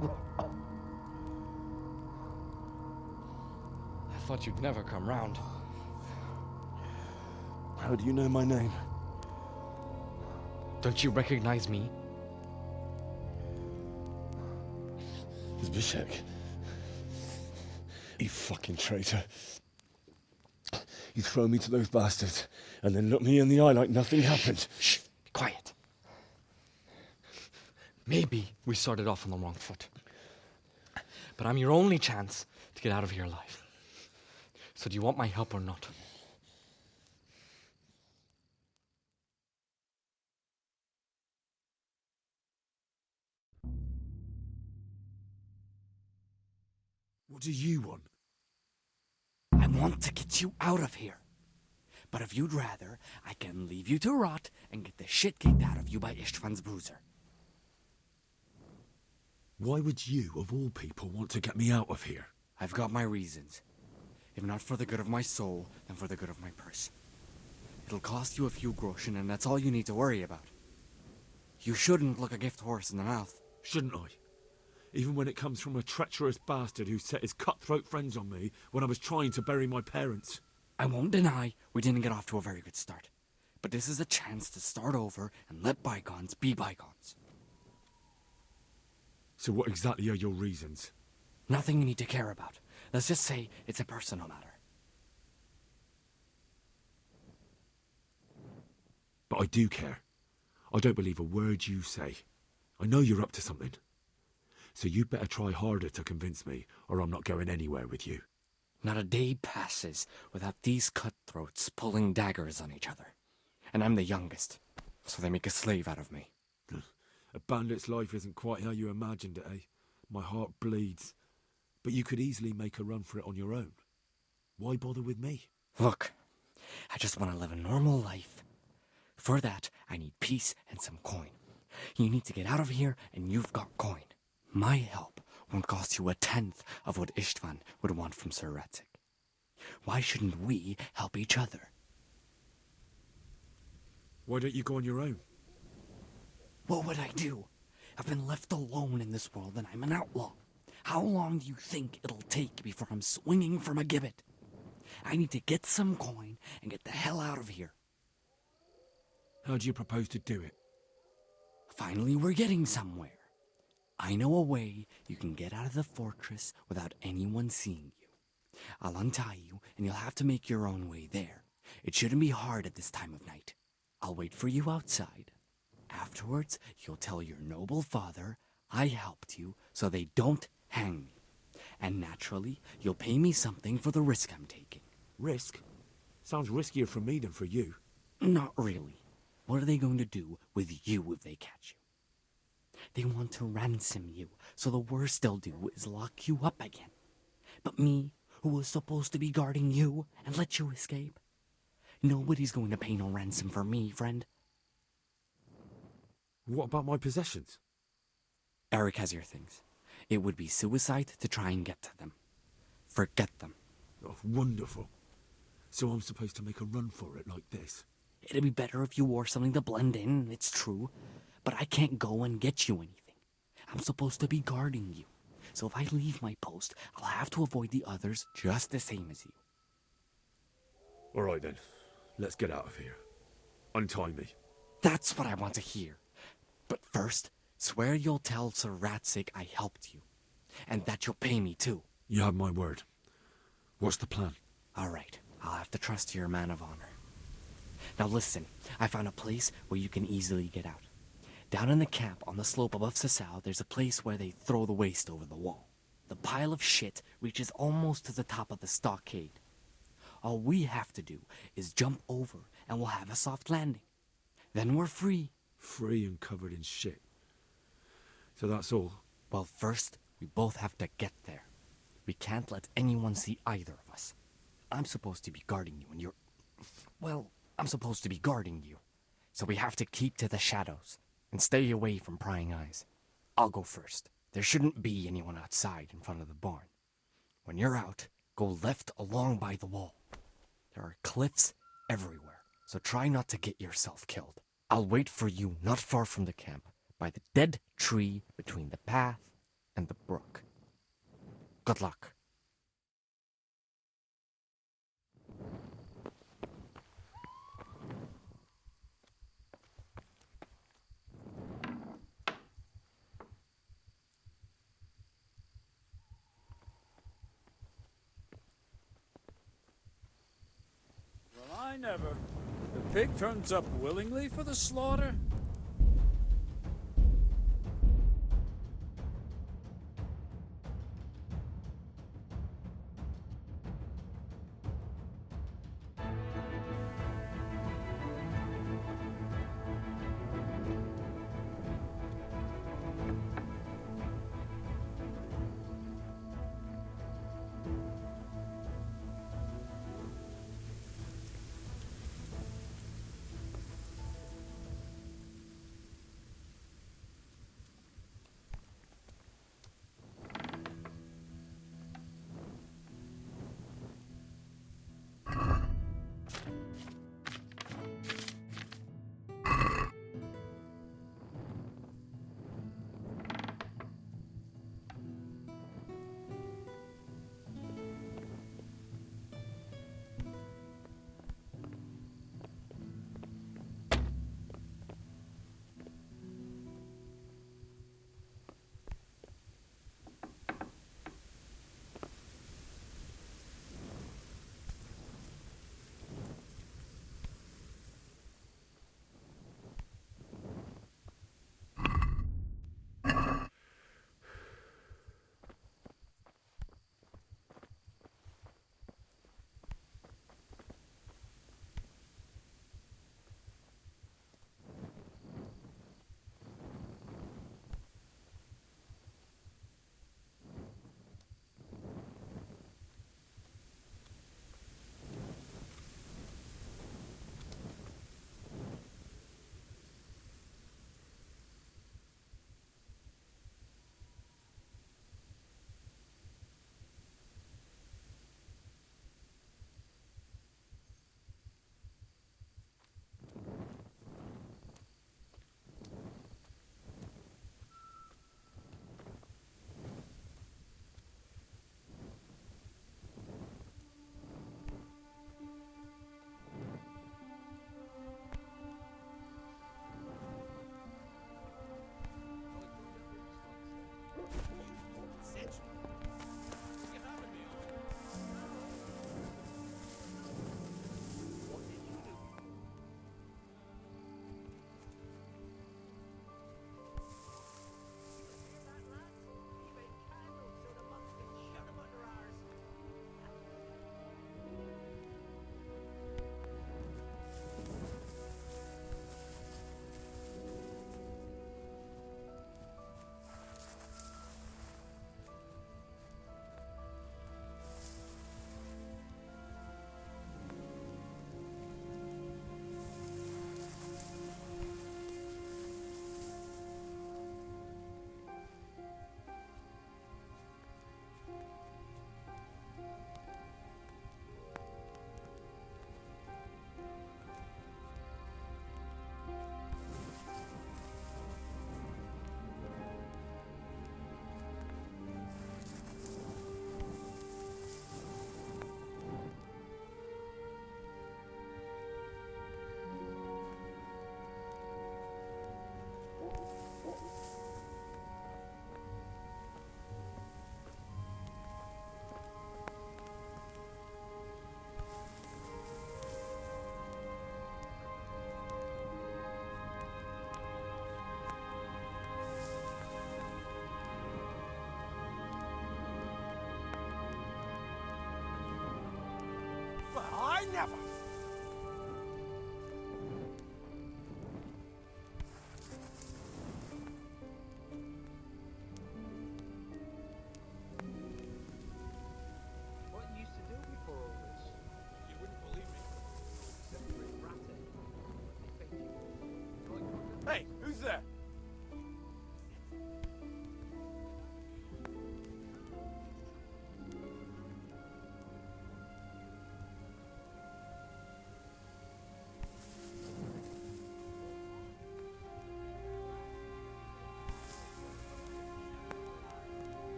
I thought you'd never come round. How do you know my name? Don't you recognize me? Zbyszek. You fucking traitor. You throw me to those bastards and then look me in the eye like nothing happened. Shh, be quiet. Maybe we started off on the wrong foot. But I'm your only chance to get out of here alive. So do you want my help or not? What do you want? I want to get you out of here. But if you'd rather, I can leave you to rot and get the shit kicked out of you by Istvan's bruiser. Why would you, of all people, want to get me out of here? I've got my reasons. If not for the good of my soul, then for the good of my purse. It'll cost you a few groschen, and that's all you need to worry about. You shouldn't look a gift horse in the mouth. Shouldn't I? Even when it comes from a treacherous bastard who set his cutthroat friends on me when I was trying to bury my parents. I won't deny we didn't get off to a very good start. But this is a chance to start over and let bygones be bygones. So what exactly are your reasons? Nothing you need to care about. Let's just say it's a personal matter. But I do care. I don't believe a word you say. I know you're up to something. So you'd better try harder to convince me, or I'm not going anywhere with you. Not a day passes without these cutthroats pulling daggers on each other. And I'm the youngest, so they make a slave out of me. A bandit's life isn't quite how you imagined it, eh? My heart bleeds. But you could easily make a run for it on your own. Why bother with me? Look, I just want to live a normal life. For that, I need peace and some coin. You need to get out of here, and you've got coin. My help won't cost you a tenth of what Istvan would want from Sir Radzig. Why shouldn't we help each other? Why don't you go on your own? What would I do? I've been left alone in this world and I'm an outlaw. How long do you think it'll take before I'm swinging from a gibbet? I need to get some coin and get the hell out of here. How do you propose to do it? Finally, we're getting somewhere. I know a way you can get out of the fortress without anyone seeing you. I'll untie you, and you'll have to make your own way there. It shouldn't be hard at this time of night. I'll wait for you outside. Afterwards, you'll tell your noble father I helped you so they don't hang me. And naturally, you'll pay me something for the risk I'm taking. Risk? Sounds riskier for me than for you. Not really. What are they going to do with you if they catch you? They want to ransom you, so the worst they'll do is lock you up again. But me, who was supposed to be guarding you and let you escape? Nobody's going to pay no ransom for me, friend. What about my possessions? Eric has your things. It would be suicide to try and get to them. Forget them. Oh, wonderful. So I'm supposed to make a run for it like this? It'd be better if you wore something to blend in, it's true. But I can't go and get you anything. I'm supposed to be guarding you. So if I leave my post, I'll have to avoid the others just the same as you. All right then. Let's get out of here. Untie me. That's what I want to hear. But first, swear you'll tell Sir Ratzik I helped you. And that you'll pay me too. You have my word. What's the plan? All right. I'll have to trust you're a man of honor. Now listen, I found a place where you can easily get out. Down in the camp on the slope above Sasau, there's a place where they throw the waste over the wall. The pile of shit reaches almost to the top of the stockade. All we have to do is jump over and we'll have a soft landing. Then we're free. Free and covered in shit. So that's all? Well, first, we both have to get there. We can't let anyone see either of us. I'm supposed to be guarding you and you're... Well, I'm supposed to be guarding you. So we have to keep to the shadows and stay away from prying eyes. I'll go first. There shouldn't be anyone outside in front of the barn. When you're out, go left along by the wall. There are cliffs everywhere, so try not to get yourself killed. I'll wait for you not far from the camp, by the dead tree between the path and the brook. Good luck. Well, I never. The pig turns up willingly for the slaughter? Never! What you used to do before all this? You wouldn't believe me. Separate ratting. They paid you. Hey, who's there?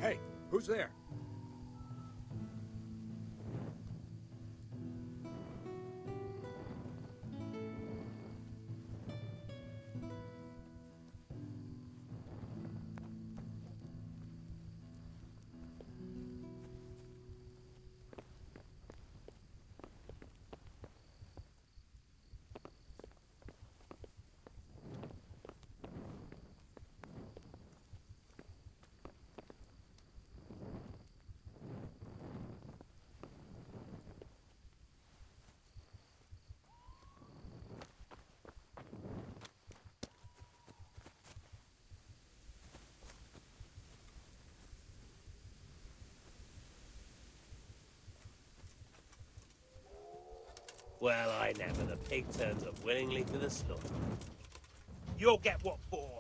Hey, who's there? Well, I never. The pig turns up willingly for the slaughter. You'll get what for.